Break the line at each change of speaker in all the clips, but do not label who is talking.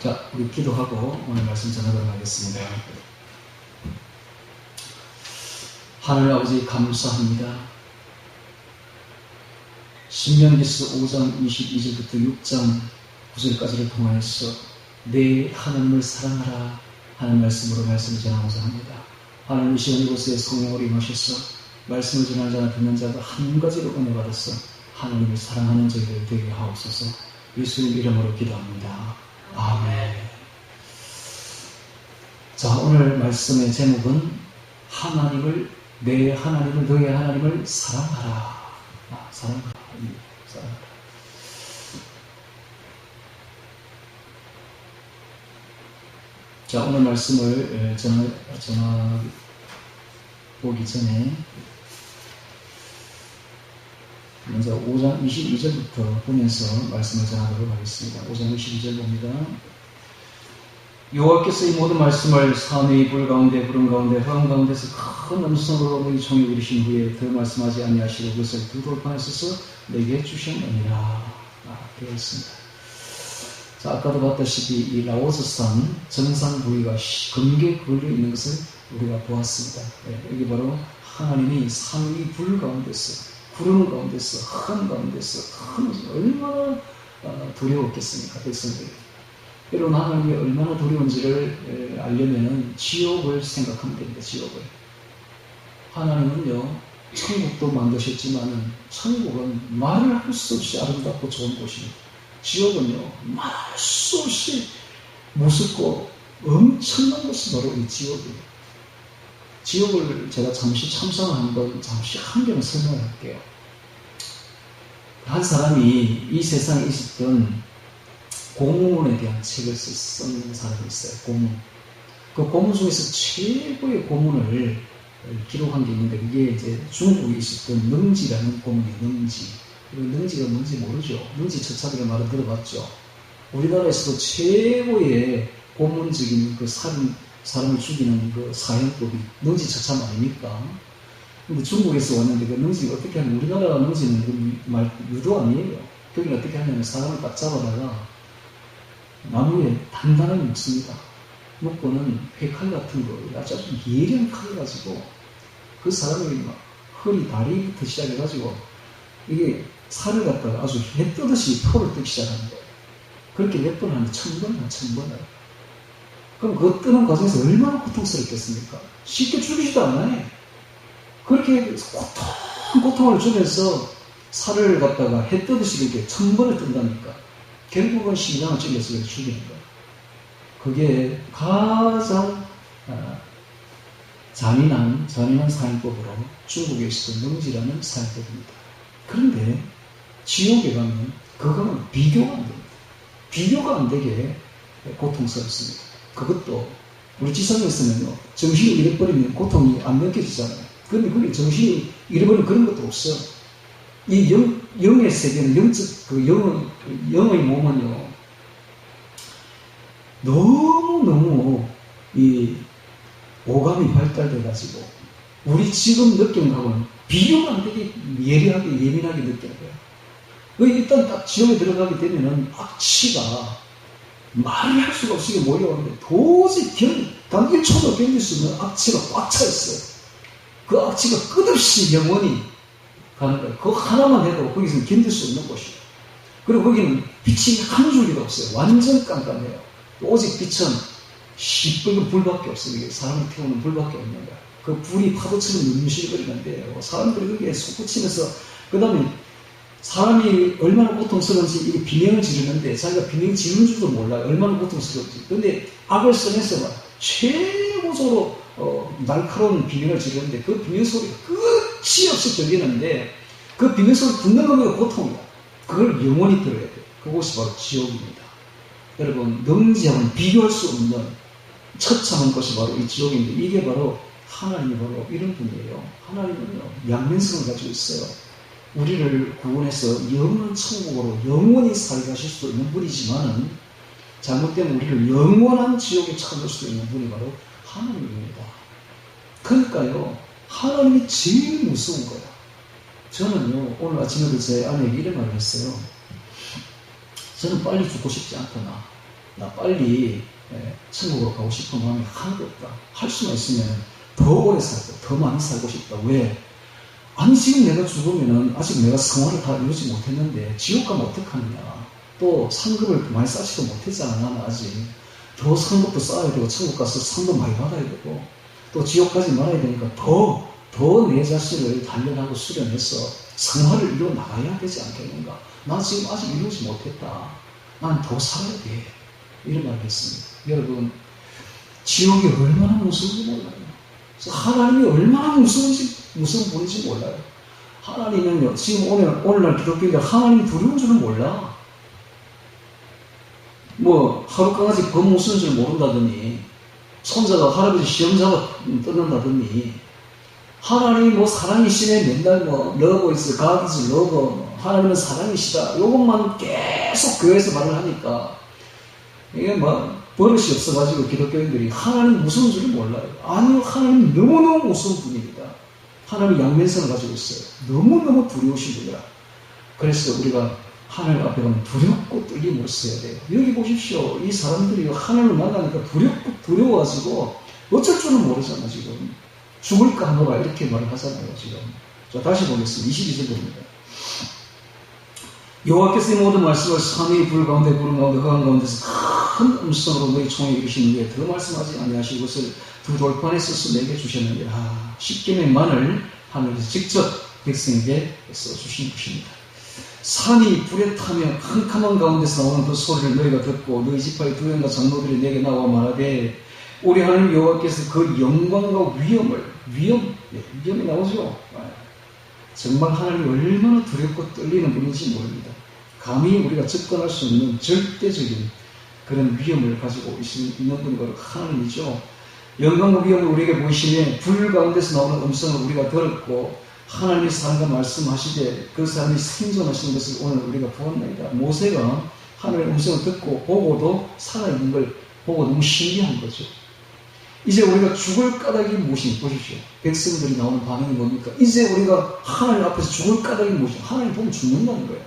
자, 우리 기도하고 오늘 말씀 전하도록 하겠습니다. 하늘 아버지 감사합니다. 신명기서 5장 22절부터 6장 9절까지를 통하여서 내 하나님을 사랑하라 하는 말씀으로 말씀을 전하고자 합니다. 하나님 이 시간 이곳에 성령으로 임하셔서 말씀을 전하는 자나 듣는 자가 한 가지로 은혜 받아서 하나님을 사랑하는 저희들 되게 하옵소서. 예수님 이름으로 기도합니다. 아멘. 자, 오늘 말씀의 제목은 내 하나님을 너의 하나님을 사랑하라. 사랑하라. 자, 오늘 말씀을 전하보기 전에 먼저 5장 22절부터 보면서 말씀을 전하도록 하겠습니다. 5장 22절 봅니다. 여호와께서 이 모든 말씀을 산의 불 가운데 구름 가운데 흑암 가운데서 큰 음성으로 너희 종에 이르신 후에 더 말씀하지 아니하시고 그것을 두 돌판에 써서 내게 주셨느니라. 되어 있습니다. 자, 아까도 봤다시피 이 라오스산 정상 부위가 금괴 걸려 있는 것을 우리가 보았습니다. 여기 바로 하나님이 산의 불 가운데서 구름 가운데서 흑암 가운데서 얼마나 두려웠겠습니까? 백성들이. 여러분, 하나님이 얼마나 두려운지를 알려면 지옥을 생각하면 됩니다. 지옥을. 하나님은요, 천국도 만드셨지만 천국은 말을 할 수 없이 아름답고 좋은 곳입니다. 지옥은요, 말할 수 없이 무섭고 엄청난 것이 바로 이 지옥이에요. 지옥을 제가 잠시 참상을 한번 잠시 한 개만 설명을 할게요. 한 사람이 이 세상에 있었던 고문에 대한 책을 쓴 사람이 있어요. 고문. 그 고문 중에서 최고의 고문을 기록한 게 있는데 그게 이제 중국에 있었던 능지라는 고문이에요. 능지. 능지가 뭔지 모르죠. 능지 처참이라는 말은 들어봤죠. 우리나라에서도 최고의 고문적인 그 사람을 죽이는 그 사형법이 능지 처참 아닙니까? 근데 중국에서 왔는데 그 능지가 어떻게 하면 우리나라 능지는 그 말 유도 아니에요. 거기는 어떻게 하냐면 사람을 딱 잡아다가 나무에 단단하게 묶습니다. 묶고는 회칼 같은 거 아주 예리한 칼을 가지고 그 사람의 막 허리, 다리부터 시작해가지고 이게 살을 갖다가 아주 해 뜨듯이 포를 뜨기 시작하는 거예요. 그렇게 몇 번 하는데 1000번을. 그럼 그 뜨는 과정에서 얼마나 고통스럽겠습니까? 쉽게 죽이지도 않아요. 그렇게 고통을 주면서 살을 갖다가 해 뜨듯이 이렇게 1000번을 뜬다니까. 결국은 심장을 찔러서 죽이는 거예요. 그게 가장 잔인한 사형법으로 중국에 있었던 능지라는 사형법입니다. 그런데 지옥에 가면 그거는 비교가 안 됩니다. 비교가 안 되게 고통스럽습니다. 그것도 우리 지상에서는요, 정신이 잃어버리면 고통이 안 느껴지잖아요. 그런데 그게 정신이 잃어버리면 그런 것도 없어. 이 영의 세계는 영의 몸은요, 너무너무 이 오감이 발달돼가지고 우리 지금 느끼는 거하고는 비교가 안 되게 예리하게 예민하게 느끼는 거예요. 일단 딱 지옥에 들어가게 되면은 악취가 말을 할 수가 없이 몰려오는데 도저히 단 1초도 견딜 수 없는 악취가 꽉 차 있어요. 그 악취가 끝없이 영원히 가는 거예요. 그거 하나만 해도 거기서 견딜 수 없는 곳이에요. 그리고 거기는 빛이 한 줄기도 없어요. 완전 깜깜해요. 오직 빛은 시뻘건 불밖에 없어요. 이게 사람을 태우는 불밖에 없는 거예요. 그 불이 파도처럼 눈실거리는데요. 사람들이 거기에 솟구치면서, 그 다음에 사람이 얼마나 고통스러운지 이게 비명을 지르는데 자기가 비명 지르는 줄도 몰라요. 얼마나 고통스러운지. 근데 악을 써내서 최고조로 날카로운 비명을 지르는데 그 비명 소리가 끝이 없이 들리는데 그 비명 소리 듣는 것보다 고통이야. 그걸 영원히 들어야 돼요. 그곳이 바로 지옥입니다. 여러분, 능지하고는 비교할 수 없는 처참한 것이 바로 이 지옥인데 이게 바로 하나님이 바로 이런 분이에요. 하나님은요, 양면성을 가지고 있어요. 우리를 구원해서 영원한 천국으로 영원히 살게 하실 수도 있는 분이지만은 잘못되면 우리를 영원한 지옥에 처할 수도 있는 분이 바로 하나님입니다. 그러니까요, 하나님이 제일 무서운 거야. 저는요, 오늘 아침에도 제 아내에게 이런 말을 했어요. 저는 빨리 죽고 싶지 않구나. 나 빨리 천국으로 가고 싶은 마음이 하나도 없다. 할 수만 있으면 더 오래 살고 더 많이 살고 싶다. 왜? 아니 지금 내가 죽으면은 아직 내가 성화를 다 이루지 못했는데 지옥 가면 어떡하느냐. 또 상급을 많이 쌓지도 못했잖아. 나는 아직 더 상급도 쌓아야 되고 천국 가서 상도 많이 받아야 되고 또 지옥까지 말아야 되니까 더 내 자신을 단련하고 수련해서 성화를 이루어 나가야 되지 않겠는가. 나 지금 아직 이루지 못했다. 난 더 살아야 돼. 이런 말을 했습니다. 여러분, 지옥이 얼마나 무서운지 몰라요. 하나님이 얼마나 무서운 분인지 몰라요. 하나님은요, 지금 오늘날 기독교인들 하나님 두려운 줄은 몰라. 뭐, 하루 강아지 법 무서운 줄 모른다더니, 손자가 할아버지 시험 잡아 뜯는다더니, 하나님이 뭐 사랑이시네, 맨날 뭐, love is, God is love, 하나님은 사랑이시다. 요것만 계속 교회에서 말을 하니까, 이게 뭐, 버릇이 없어가지고 기독교인들이 하나님 무서운 줄을 몰라요. 아니요, 하나님 너무너무 무서운 분입니다. 하나님이 양면성을 가지고 있어요. 너무너무 두려우신 분이라. 그래서 우리가 하나님 앞에 가면 두렵고 떨림으로 써야 돼요. 여기 보십시오. 이 사람들이 하나님을 만나니까 두려워가지고 어쩔 줄은 모르잖아, 지금. 죽을까 하노라 이렇게 말을 하잖아요, 지금. 자, 다시 보겠습니다. 22절 봅니다. 여호와께서 이 모든 말씀을 산의 불 가운데 구름 가운데 흑암 가운데서 큰 음성으로 너희 총에 이르시는데 더 말씀하지 아니하시고 것을 두 돌판에 써서 내게 주셨느니라. 십계명만을 하늘에서 직접 백성에게 써주신 것입니다. 산이 불에 타며 캄캄한 가운데서 나오는 그 소리를 너희가 듣고 너희 지파의 두현과 장로들이 내게 나와 말하되 우리 하나님 여호와께서 그 영광과 위엄이 나오죠. 정말 하나님이 얼마나 두렵고 떨리는 분인지 모릅니다. 감히 우리가 접근할 수 없는 절대적인 그런 위엄을 가지고 있는 분이 바로 하나님이죠. 영광과 위엄을 우리에게 보이시며 불 가운데서 나오는 음성을 우리가 들었고 하나님의 사람과 말씀하시되 그 사람이 생존하시는 것을 오늘 우리가 보았나이다. 모세가 하나님의 음성을 듣고 보고도 살아있는 걸 보고 너무 신기한 거죠. 이제 우리가 죽을 까닭이 무엇인지 보십시오. 백성들이 나오는 반응이 뭡니까? 이제 우리가 하나님 앞에서 죽을 까닭이 무엇인가? 하나님 보면 죽는다는 거예요.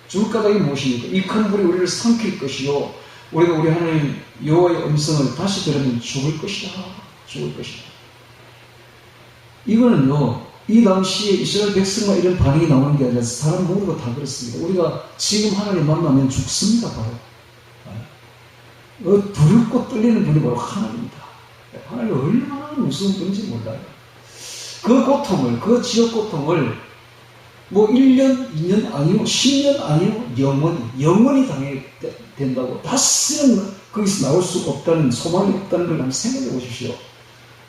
죽을 까닭이 무엇입니까? 이 큰 불이 우리를 삼킬 것이요. 우리가 우리 하나님 여호와의 음성을 다시 들으면 죽을 것이다. 죽을 것이다. 이거는요, 이 당시에 이스라엘 백성과 이런 반응이 나오는 게 아니라 사람 모두가 다 그렇습니다. 우리가 지금 하나님 만나면 죽습니다, 바로. 두렵고 떨리는 분이 바로 하나님입니다. 하나님이 얼마나 무서운 분인지 몰라요. 그 고통을, 그 지옥 고통을 뭐 1년, 2년 아니요, 10년 아니요, 영원히 당해야 된다고. 다시는 거기서 나올 수 없다는, 소망이 없다는 걸 한번 생각해 보십시오.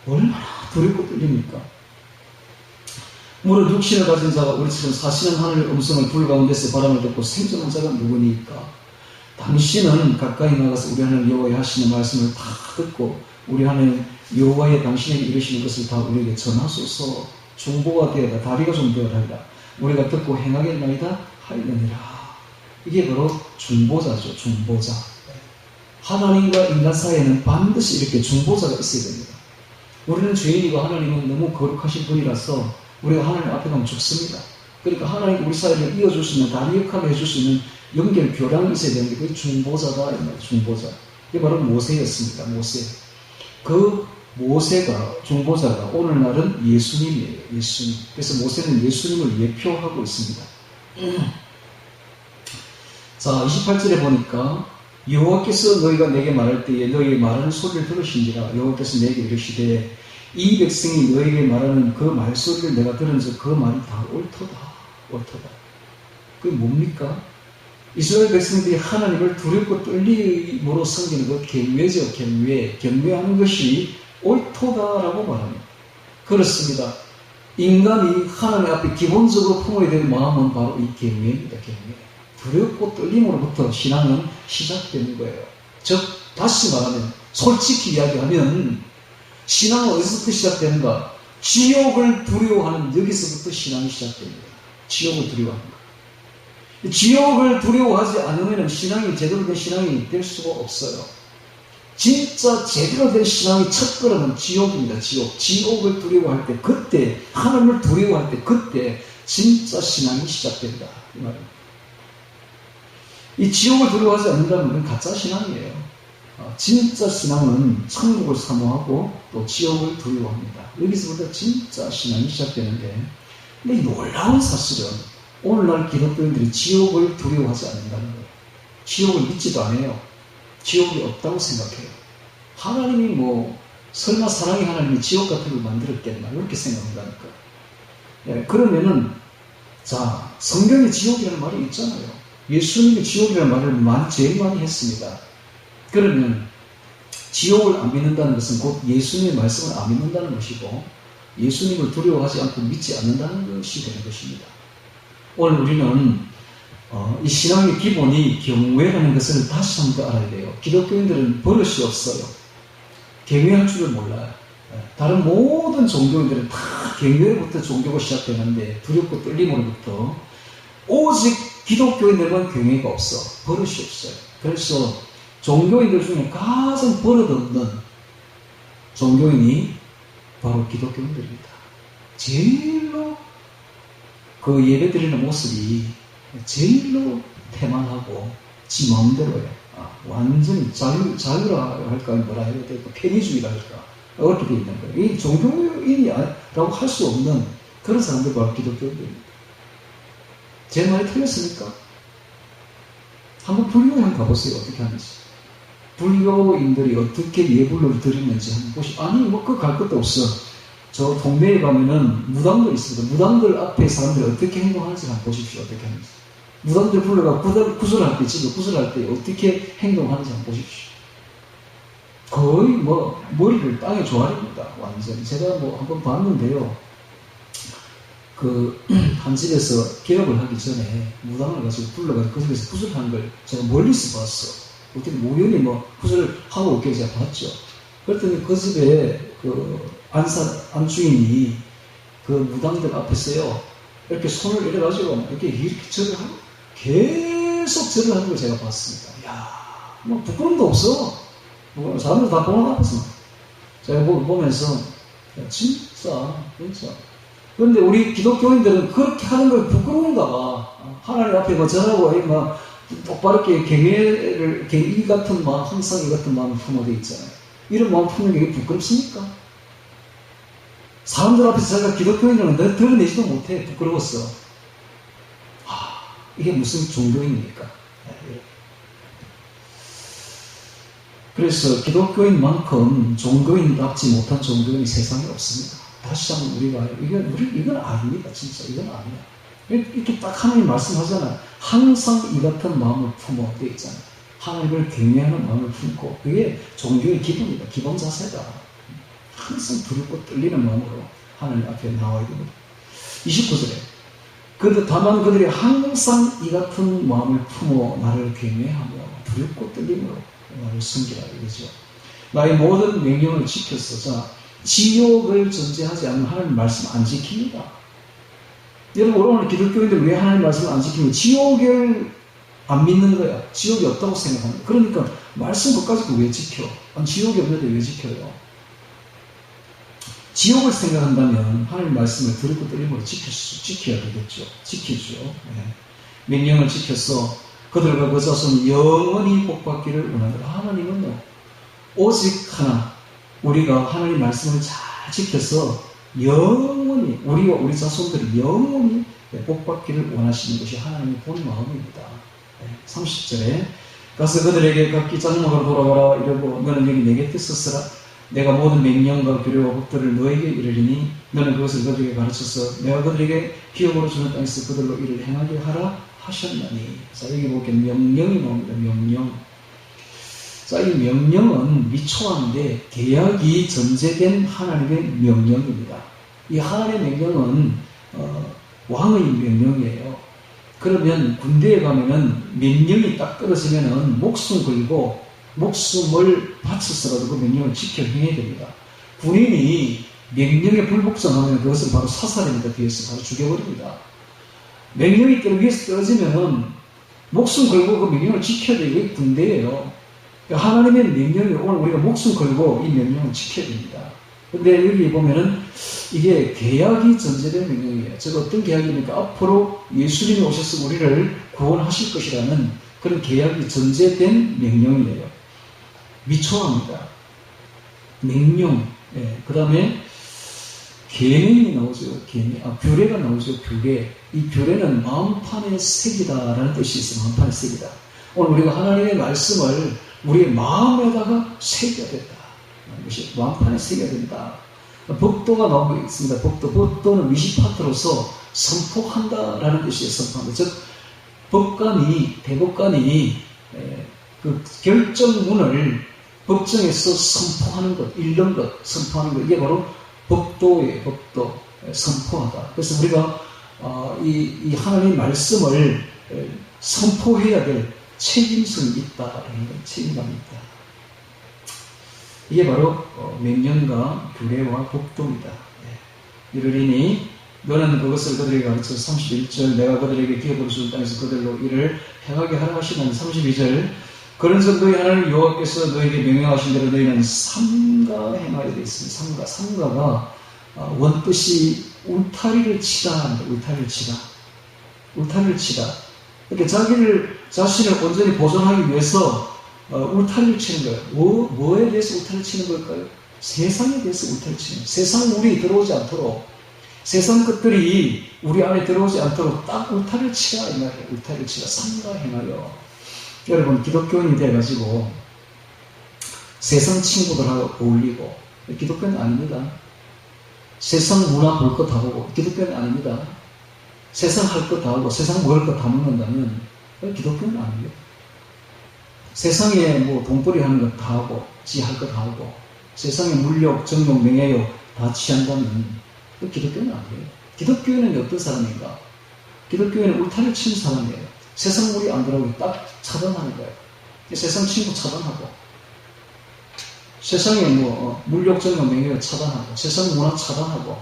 얼마나 두렵고 떨립니까? 무릇 육신을 가진 자가 우리처럼 사시는 하늘의 음성을 불 가운데서 바람을 듣고 생존한 자가 누구니까? 당신은 가까이 나가서 우리 하나님 여호와의 하시는 말씀을 다 듣고 우리 하나님 여호와의 당신에게 이르시는 것을 다 우리에게 전하소서. 중보가 되어라. 다리가 좀 되어라. 우리가 듣고 행하겠나이다 하려니라. 이게 바로 중보자죠. 중보자. 하나님과 인간 사이에는 반드시 이렇게 중보자가 있어야 됩니다. 우리는 죄인이고 하나님은 너무 거룩하신 분이라서 우리가 하나님 앞에 가면 죽습니다. 그러니까 하나님 우리 사이를 이어줄 수 있는, 다리 역할을 해줄 수 있는 연결 교량이 있어야 되는데 그게 중보자다. 중보자. 이게 바로 모세였습니다. 모세. 그 모세가, 중보자가 오늘날은 예수님이에요. 예수님. 그래서 모세는 예수님을 예표하고 있습니다. 자, 28절에 보니까 여호와께서 너희가 내게 말할 때에 너희의 말하는 소리를 들으신지라. 여호와께서 내게 이르시되 이 백성이 너희에게 말하는 그 말소리를 내가 들은즉 그 말이 다 옳도다. 옳도다. 그게 뭡니까? 이스라엘 백성들이 하나님을 두렵고 떨림으로 섬기는 것, 경외죠. 경외하는 것이 옳도다라고 말합니다. 그렇습니다. 인간이 하나님 앞에 기본적으로 품어야 될 마음은 바로 이 경외입니다. 경외. 두렵고 떨림으로부터 신앙은 시작되는 거예요. 즉 다시 말하면, 솔직히 이야기하면 신앙은 어디서부터 시작되는가? 지옥을 두려워하는 여기서부터 신앙이 시작됩니다. 지옥을 두려워하는 것. 지옥을 두려워하지 않으면 신앙이 제대로 된 신앙이 될 수가 없어요. 진짜 제대로 된 신앙의 첫 걸음은 지옥입니다. 지옥을 두려워할 때, 그때 하나님을 두려워할 때, 그때 진짜 신앙이 시작된다 이 말입니다. 이 지옥을 두려워하지 않는다는 건 가짜 신앙이에요. 진짜 신앙은 천국을 사모하고 또 지옥을 두려워합니다. 여기서부터 진짜 신앙이 시작되는데, 근데 놀라운 사실은 오늘날 기독교인들이 지옥을 두려워하지 않는다는 거예요. 지옥을 믿지도 않아요. 지옥이 없다고 생각해요. 하나님이 설마 사랑의 하나님이 지옥 같은 걸 만들었겠나 이렇게 생각한다니까. 예, 그러면은 자, 성경에 지옥이라는 말이 있잖아요. 예수님이 지옥이라는 말을 제일 많이 했습니다. 그러면 지옥을 안 믿는다는 것은 곧 예수님의 말씀을 안 믿는다는 것이고, 예수님을 두려워하지 않고 믿지 않는다는 것이 되는 것입니다. 오늘 우리는 이 신앙의 기본이 경외라는 것을 다시 한번 알아야 돼요. 기독교인들은 버릇이 없어요. 경외할 줄을 몰라요. 다른 모든 종교인들은 다 경외로부터 종교가 시작되는데, 두렵고 떨림으로부터. 오직 기독교인들만 경외가 없어. 버릇이 없어요. 그래서 종교인들 중에 가장 버릇없는 종교인이 바로 기독교인들입니다. 제일로 그 예배 드리는 모습이 제일로 태만하고 지 마음대로예요. 완전히 자유라 할까, 뭐라 해야 될까, 편의주의라 할까, 어떻게 돼 있는 거예요. 이 종교인이라고 할 수 없는 그런 사람들이 바로 기독교인들입니다. 제 말이 틀렸습니까? 한번 불교에 한번 가보세요. 어떻게 하는지. 불교인들이 어떻게 예불을 드리는지 한번 보시죠. 아니, 그거 갈 것도 없어. 저 동네에 가면은 무당들 있습니다. 무당들 앞에 사람들이 어떻게 행동하는지 한번 보십시오. 어떻게 하는지. 무당들 불러가 구슬할 때, 집에 구슬할 때 어떻게 행동하는지 한번 보십시오. 거의 머리를 땅에 조아립니다. 완전히. 제가 한번 봤는데요. 한 집에서 개업을 하기 전에 무당을 가지고 불러가지고 그 집에서 구슬하는 걸 제가 멀리서 봤어. 어떻게 우연히 구슬을 하고 있게 제가 봤죠. 그랬더니 그 집에 안주인이 그 무당들 앞에서요, 이렇게 손을 이래가지고 이렇게 절을 하고, 계속 절을 하는 걸 제가 봤습니다. 이야, 부끄럼도 없어. 사람들 다 보는 앞에서. 제가 보면서, 야, 진짜. 그런데 우리 기독교인들은 그렇게 하는 걸 부끄러운가 봐. 하나님 앞에 절하고, 똑바로 경외를, 이 같은 마음, 항상 이 같은 마음을 품어져 있잖아요. 이런 마음 품는 게 부끄럽습니까? 사람들 앞에서 자기가 기독교인이라는 걸 드러내지도 못해. 부끄러웠어. 이게 무슨 종교입니까? 그래서 기독교인만큼 종교인답지 못한 종교인이 세상에 없습니다. 다시 한번 우리가, 이건 아닙니다. 진짜. 이건 아니야. 이렇게 딱 하나님 말씀하잖아. 항상 이 같은 마음을 품어 되어 있잖아. 하나님을 경외하는 마음을 품고, 그게 종교의 기본이다. 기본 자세다. 항상 두렵고 떨리는 마음으로 하나님 앞에 나와야 됩니다. 29절에 그런데 다만 그들이 항상 이 같은 마음을 품어 나를 경외하며 두렵고 떨림으로 나를 섬기라 이거죠. 나의 모든 명령을 지켰어. 자, 지옥을 전제하지 않는 하나님 말씀 안 지킵니다. 여러분, 오늘 기독교인들 왜 하나님 말씀을 안 지키면 지옥을 안 믿는 거야. 지옥이 없다고 생각합니다. 그러니까 말씀 끝까지 왜 지켜? 지옥이 없는데 왜 지켜요? 지옥을 생각한다면 하나님 말씀을 들고 떨림으로 지켜야 되겠죠. 지키죠. 네. 명령을 지켜서 그들과 그 자손 영원히 복받기를 원하더라. 하나님은 오직 하나, 우리가 하나님 말씀을 잘 지켜서 영원히, 우리와 우리 자손들이 영원히 복받기를 원하시는 것이 하나님의 본 마음입니다. 30절에 가서 그들에게 각기 장막으로 돌아가라 이러고 너는 여기 내 곁에 서서라. 내가 모든 명령과 규례와 법들을 너에게 이르리니 너는 그것을 그들에게 가르쳐서 내가 그들에게 기업으로 주는 땅에서 그들로 이를 행하게 하라 하셨나니. 자, 여기 보게 명령이 나옵니다. 명령. 자, 이 명령은 미초한데 계약이 전제된 하나님의 명령입니다. 이 하나님의 명령은 왕의 명령이에요. 그러면 군대에 가면은 명령이 딱 떨어지면은 목숨 걸고 목숨을 바쳐서라도 그 명령을 지켜 행해야 됩니다. 군인이 명령에 불복종하면 그것은 바로 사살입니다. 뒤에서 바로 죽여버립니다. 명령이 위에서 떨어지면은 목숨 걸고 그 명령을 지켜야 돼요. 이게 군대예요. 하나님의 명령이 오늘 우리가 목숨 걸고 이 명령을 지켜야 됩니다. 근데 여기 보면은 이게 계약이 전제된 명령이에요. 즉 어떤 계약입니까? 앞으로 예수님이 오셔서 우리를 구원하실 것이라는 그런 계약이 전제된 명령이에요. 미초합니다. 명령. 예. 그 다음에 계명이 나오죠. 규례가 나오죠. 규례. 이 규례는 마음판의 색이다라는 뜻이 있어요. 마음판의 색이다. 오늘 우리가 하나님의 말씀을 우리의 마음에다가 새겨야 된다. 이것이 마음판에 새겨야 된다. 법도가 나오고 있습니다. 법도는 위시파트로서 선포한다라는 뜻이에요. 선포한다. 즉, 대법관이 그 결정문을 법정에서 선포하는 것, 읽는 것, 선포하는 것, 이게 바로 법도예요. 법도. 선포하다. 그래서 우리가 이 하나님의 말씀을 선포해야 될 책임성이 있다라는 것, 책임감이 있다. 이게 바로 명령과 규례와 법도입니다. 이르리니 너는 그것을 그들에게 가르쳐서 31절 내가 그들에게 기업으로 준 땅에서 그들로 이를 행하게 하라 하시는 32절 그런 정도의 하나님 여호와께서 너에게 명령하신 대로 너희는 삼가 행하여 되어 있습니다. 삼가가 원뜻이 울타리를 치다. 울타리를 치다. 이렇게 자신을 온전히 보존하기 위해서 울타리를 치는 거예요. 뭐에 대해서 울타리를 치는 걸까요? 세상에 대해서 울타리를 치는 거예요. 세상 물이 들어오지 않도록, 세상 것들이 우리 안에 들어오지 않도록 딱 울타리를 치라, 이 말이에요. 울타리를 치라. 삼가 행하여. 여러분, 기독교인이 돼가지고 세상 친구들하고 어울리고, 기독교는 아닙니다. 세상 문화 볼 거 다 보고, 기독교는 아닙니다. 세상 할 거 다 하고, 세상 먹을 거 다 먹는다면, 기독교는 아닙니다. 세상에 돈벌이 하는 거 다 하고, 지 할 거 다 하고, 세상에 물욕, 정욕, 명예욕 다 취한다면, 기독교는 아니에요. 기독교인은 어떤 사람인가? 기독교인은 울타리를 치는 사람이에요. 세상 물이 안 들어오게 딱 차단하는 거예요. 세상 친구 차단하고, 세상에 물욕, 정욕, 명예욕 차단하고, 세상 문화 차단하고,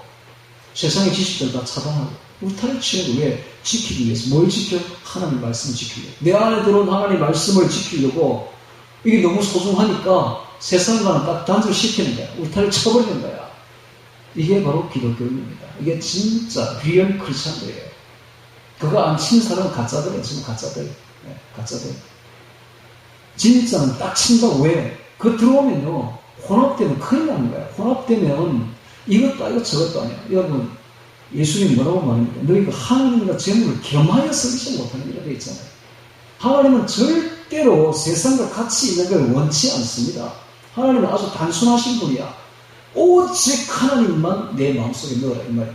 세상의 지식들 다 차단하고, 울타리를 치는 거 왜? 지키기 위해서. 뭘 지켜? 하나님의 말씀을 지키려고. 내 안에 들어온 하나님의 말씀을 지키려고 이게 너무 소중하니까 세상과는 딱 단절시키는 거야. 울타리를 쳐버리는 거야. 이게 바로 기독교입니다. 이게 진짜 리얼 크리스찬들이에요. 그거 안 치는 사람은 가짜들이에요. 지금 가짜들. 네, 가짜들. 진짜는 딱 친다고. 왜? 그거 들어오면요. 혼합되면 큰일 나는 거야. 혼합되면 이것도 아니고 저것도 아니야. 여러분, 예수님이 뭐라고 말합니까? 너희가 하나님과 재물을 겸하여 쓰지 못하는 이라고 있잖아요. 하나님은 절대로 세상과 같이 있는 걸 원치 않습니다. 하나님은 아주 단순하신 분이야. 오직 하나님만 내 마음속에 넣어라, 이 말이야.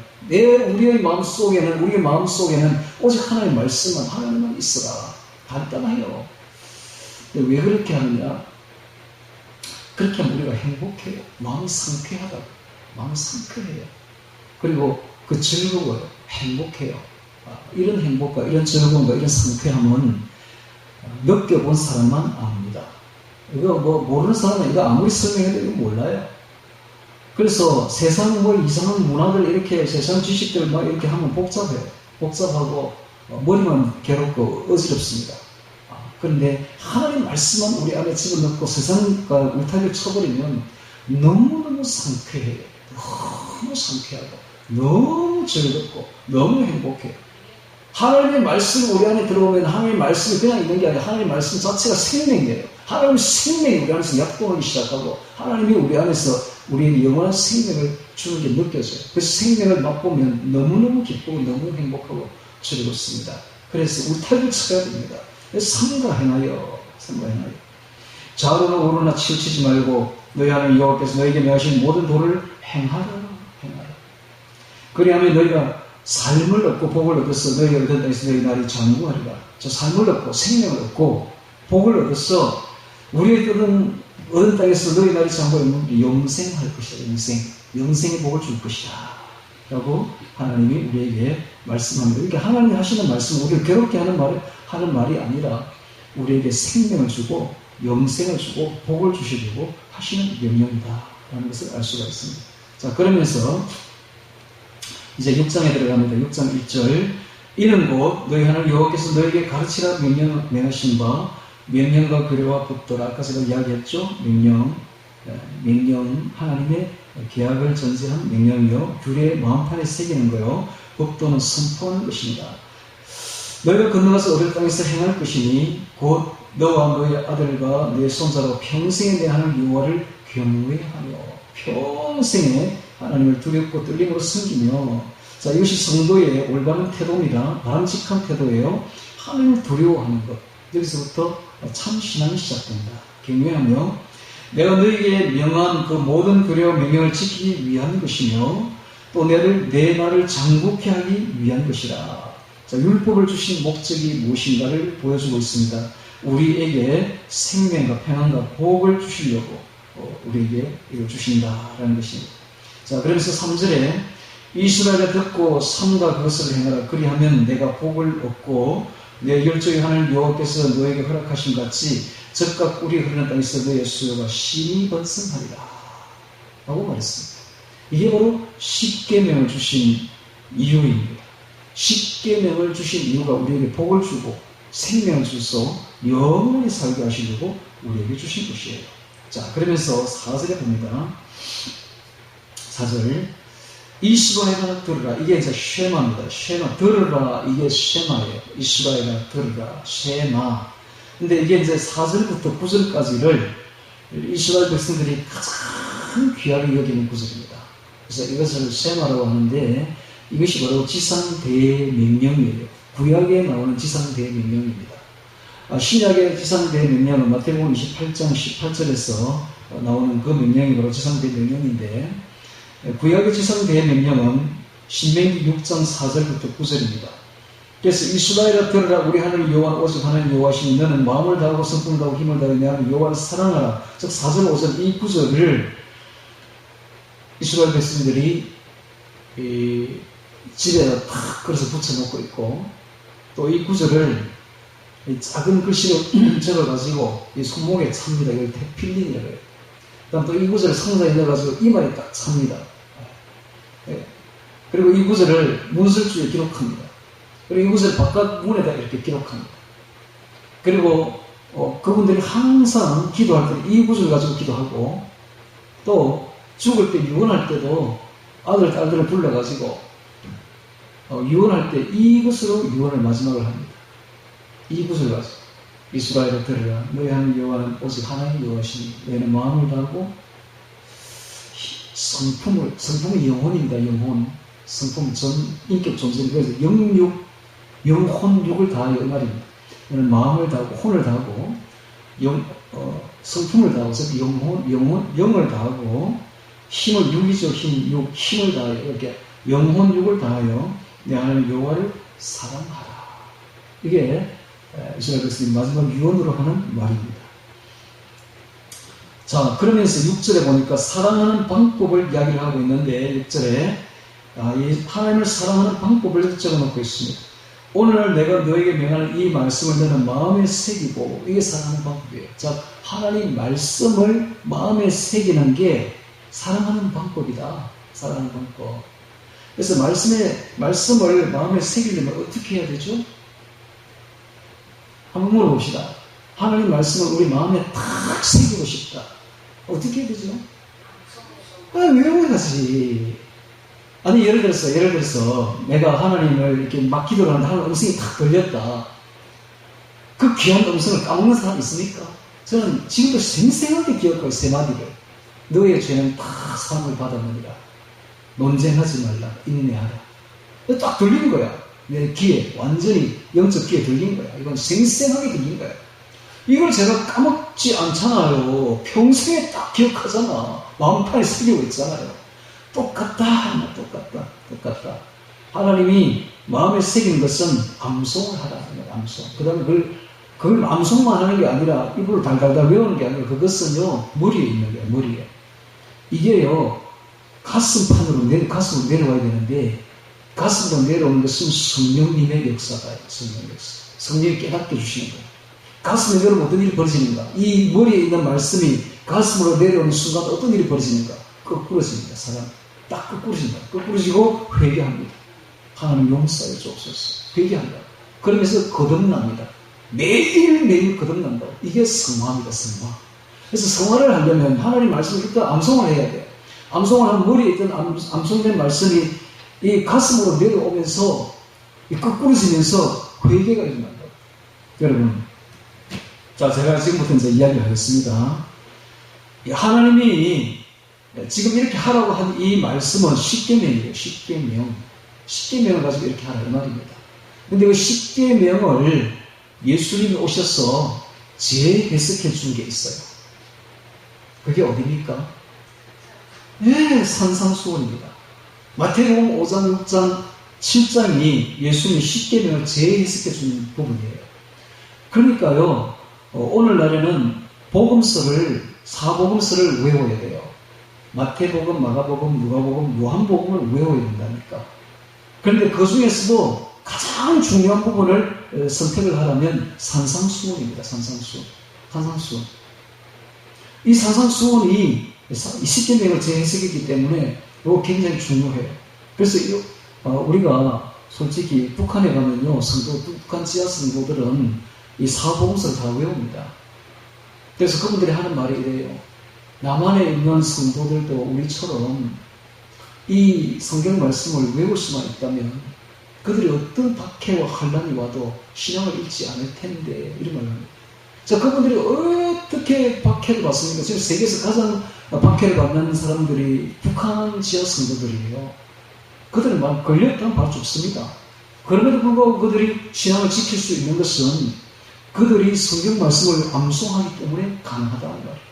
우리의 마음속에는 오직 하나님의 말씀만, 하나님만 있어라. 간단해요. 근데 왜 그렇게 하느냐? 그렇게 하면 우리가 행복해요. 마음이 상쾌하다고. 마음이 상쾌해요. 그리고 그 즐거워요. 행복해요. 이런 행복과 이런 즐거움과 이런 상쾌함은 느껴본 사람만 압니다. 이거 모르는 사람은 이거 아무리 설명해도 이거 몰라요. 그래서 세상 이상한 문화들 이렇게 세상 지식들 막 이렇게 하면 복잡해요. 복잡하고 머리만 괴롭고 어지럽습니다. 그런데 하나님 말씀만 우리 안에 집어넣고 세상과 울타리를 쳐버리면 너무너무 상쾌해요. 너무 상쾌하고 너무 즐겁고 너무 행복해요. 하나님의 말씀이 우리 안에 들어오면 하나님의 말씀이 그냥 있는 게 아니라 하나님의 말씀 자체가 생명이에요. 하나님의 생명이 우리 안에서 약동하기 시작하고 하나님이 우리 안에서 우리의 영원한 생명을 주는 게 느껴져요. 그 생명을 맛보면 너무너무 기쁘고 너무 행복하고 즐겁습니다. 그래서 울타리를 쳐야 됩니다. 삼가 행하여. 좌우나 우로나 치우치지 말고 너희 하나님 여호와께서 너에게 명하신 모든 도를 행하라. 그리하면 너희가 삶을 얻고 복을 얻어서 너희가 얻은 땅에서 너희 날이 장구하리라. 저 삶을 얻고 생명을 얻고 복을 얻어서 우리의 얻은 땅에서 너희 날이 장구하면 영생할 것이다. 영생의 복을 줄 것이다. 라고 하나님이 우리에게 말씀합니다. 이렇게 하나님이 하시는 말씀은 우리를 괴롭게 하는 말이 아니라 우리에게 생명을 주고 영생을 주고 복을 주시려고 하시는 명령이다 라는 것을 알 수가 있습니다. 자, 그러면서 이제 6장에 들어갑니다. 6장 1절 이는 곧 너희 하나님 여호와께서 너에게 가르치라 명하신 바 명령과 규례와 법도라. 아까 제가 이야기했죠. 명령 하나님의 계약을 전제한 명령이요 규례의 마음판에 새기는 거요 법도는 선포하는 것입니다. 너희가 건너가서 어릴 땅에서 행할 것이니 곧 너와 너희 아들과 내 손자로 평생에 내 하나님 여호와를 경외하며 평생에 하나님을 두렵고 떨림으로 섬기며. 자, 이것이 성도의 올바른 태도입니다. 바람직한 태도예요. 하나님을 두려워하는 것. 여기서부터 참 신앙이 시작됩니다. 경외하며 내가 너희에게 명한 그 모든 규례와 명령을 지키기 위한 것이며 또 내 나를 장국케 하기 위한 것이라. 자, 율법을 주신 목적이 무엇인가를 보여주고 있습니다. 우리에게 생명과 평안과 복을 주시려고 우리에게 이걸 주신다라는 것입니다. 자, 그러면서 3절에 이스라엘에 듣고 삼가 그것을 행하라. 그리하면 내가 복을 얻고 내 열조의 하나님 여호와께서 너에게 허락하신 같이 즉각 꿀이 흐르는 땅에서 너의 수요가 심히 번성하리라 라고 말했습니다. 이게 바로 십계명을 주신 이유입니다. 십계명을 주신 이유가 우리에게 복을 주고 생명을 주소 영원히 살게 하시려고 우리에게 주신 것이에요. 자, 그러면서 4절에 봅니다. 4절 이스라엘아 들으라. 이게 이제 쉐마입니다. 쉐마 들으라. 이게 쉐마예요. 이스라엘아 들으라. 쉐마. 근데 이게 이제 4절부터 9절까지를 이스라엘 백성들이 가장 귀하게 여기는 구절입니다. 그래서 이것을 쉐마라고 하는데 이것이 바로 지상대명령이에요. 구약에 나오는 지상대명령입니다. 신약의 지상대명령은 마태복음 28장 18절에서 나오는 그 명령이 바로 지상대명령인데 구약의 지상대명령은 신명기 6장 4절부터 9절입니다. 그래서 이스라엘아 들으라. 우리 하나님 여호와 오직 하나님 여호와시니 너는 마음을 다하고 성품을 다하고 힘을 다하고 내 하나님 여호와를 사랑하라. 즉 4절 5절 이 구절을 이스라엘 백성들이 집에다 탁 그래서 붙여놓고 있고 또 이 구절을 작은 글씨로 적어가지고 이 손목에 찹니다. 이걸 태필린이라고 해요. 그 다음 또 이 구절을 상자에 넣어가지고 이마에 딱 찹니다. 그리고 이 구절을 문설주에 기록합니다. 그리고 이 구절을 바깥 문에다 이렇게 기록합니다. 그리고 그분들이 항상 기도할 때 이 구절을 가지고 기도하고 또 죽을 때 유언할 때도 아들, 딸들을 불러가지고 유언할 때 이것으로 유언을 마지막을 합니다. 이 구절을 가지고 이스라엘아 들으라. 너희 하나님 여호와는 오직 하나님 여호와시니 너희는 마음을 다하고 성품이 영혼입니다. 영혼. 성품 인격 존재. 그래서 영혼육을 다하여 이 말입니다. 너는 마음을 다하고 혼을 다하고 성품을 다하고 영을 다하고 힘을 육이죠. 힘을 다하여 이렇게 영혼육을 다하여 내 하나님 여호와를 사랑하라. 이게 이스라엘 백성이 마지막 유언으로 하는 말입니다. 자, 그러면서 6절에 보니까 사랑하는 방법을 이야기를 하고 있는데 6절에 하나님을 사랑하는 방법을 적어놓고 있습니다. 오늘 내가 너에게 명하는 이 말씀을 너는 마음에 새기고 이게 사랑하는 방법이에요. 자, 하나님 말씀을 마음에 새기는 게 사랑하는 방법이다. 사랑하는 방법. 그래서 말씀을 마음에 새기려면 어떻게 해야 되죠? 한번 물어봅시다. 하나님 말씀을 우리 마음에 탁 새기고 싶다. 어떻게 해야 되죠? 외워야지. 아니, 예를 들어서 내가 하나님을 이렇게 막 기도를 하는데 하나님 음성이 탁 들렸다. 그 귀한 음성을 까먹는 사람 있습니까? 저는 지금도 생생하게 기억해요. 세 마디를. 너의 죄는 다 사함을 받았느니라. 논쟁하지 말라. 인내하라. 딱 들린 거야. 내 귀에, 완전히 영적 귀에 들린 거야. 이건 생생하게 들린 거야. 이걸 제가 까먹지 않잖아요. 평생에 딱 기억하잖아. 마음판에 새기고 있잖아요. 똑같다. 똑같다. 하나님이 마음에 새긴 것은 암송을 하라. 암송. 그 다음에 그걸 암송만 하는 게 아니라 입으로 달달달 외우는 게 아니라 그것은요, 머리에 있는 거예요. 머리에. 이게요, 가슴으로 내려와야 되는데 가슴으로 내려오는 것은 성령님의 역사다. 성령의 역사. 성령이 깨닫게 주시는 거예요. 가슴에 내려오면 어떤 일이 벌어지는가? 이 머리에 있는 말씀이 가슴으로 내려오는 순간 어떤 일이 벌어지는가? 거꾸러집니다. 사람 딱 거꾸러진다. 거꾸러지고 회개합니다. 하나님 용서해 주옵소서. 회개한다. 그러면서 거듭납니다. 매일 거듭난다. 이게 성화입니다. 성화. 그래서 성화를 하려면 하나님 말씀을 일단 암송을 해야 돼요. 암송을 하면 머리에 있던 암송된 말씀이 이 가슴으로 내려오면서 이 거꾸러지면서 회개가 일어난다. 여러분, 자, 제가 지금부터 이제 이야기를 하겠습니다. 하나님이 지금 이렇게 하라고 한 이 말씀은 십계명이에요. 십계명을 가지고 이렇게 하라 이 말입니다. 근데 그 십계명을 예수님이 오셔서 재해석해 준 게 있어요. 그게 어디입니까? 네, 산상수훈입니다. 마태복음 5장, 6장, 7장이 예수님이 십계명을 재해석해 준 부분이에요. 그러니까요, 오늘날에는 사복음서를 외워야 돼요. 마태복음, 마가복음, 누가복음, 요한복음을 외워야 된다니까. 그런데 그 중에서도 가장 중요한 부분을 선택을 하라면 산상수훈입니다. 산상수훈. 이 산상수훈이 이 십계명을 재해석했기 때문에 이거 굉장히 중요해요. 그래서 우리가 솔직히 북한에 가면요, 북한 지하 성도들은 이 사복음서를 다 외웁니다. 그래서 그분들이 하는 말이 이래요. 남한에 있는 성도들도 우리처럼 이 성경 말씀을 외울 수만 있다면 그들이 어떤 박해와 환란이 와도 신앙을 잃지 않을 텐데, 이런 말을 합니다. 자, 그분들이 어떻게 박해를 받습니까? 지금 세계에서 가장 박해를 받는 사람들이 북한 지하 성도들이에요. 그들은 막 걸렸다면 바로 죽습니다. 그럼에도 불구하고 그들이 신앙을 지킬 수 있는 것은 그들이 성경 말씀을 암송하기 때문에 가능하다는 말이에요.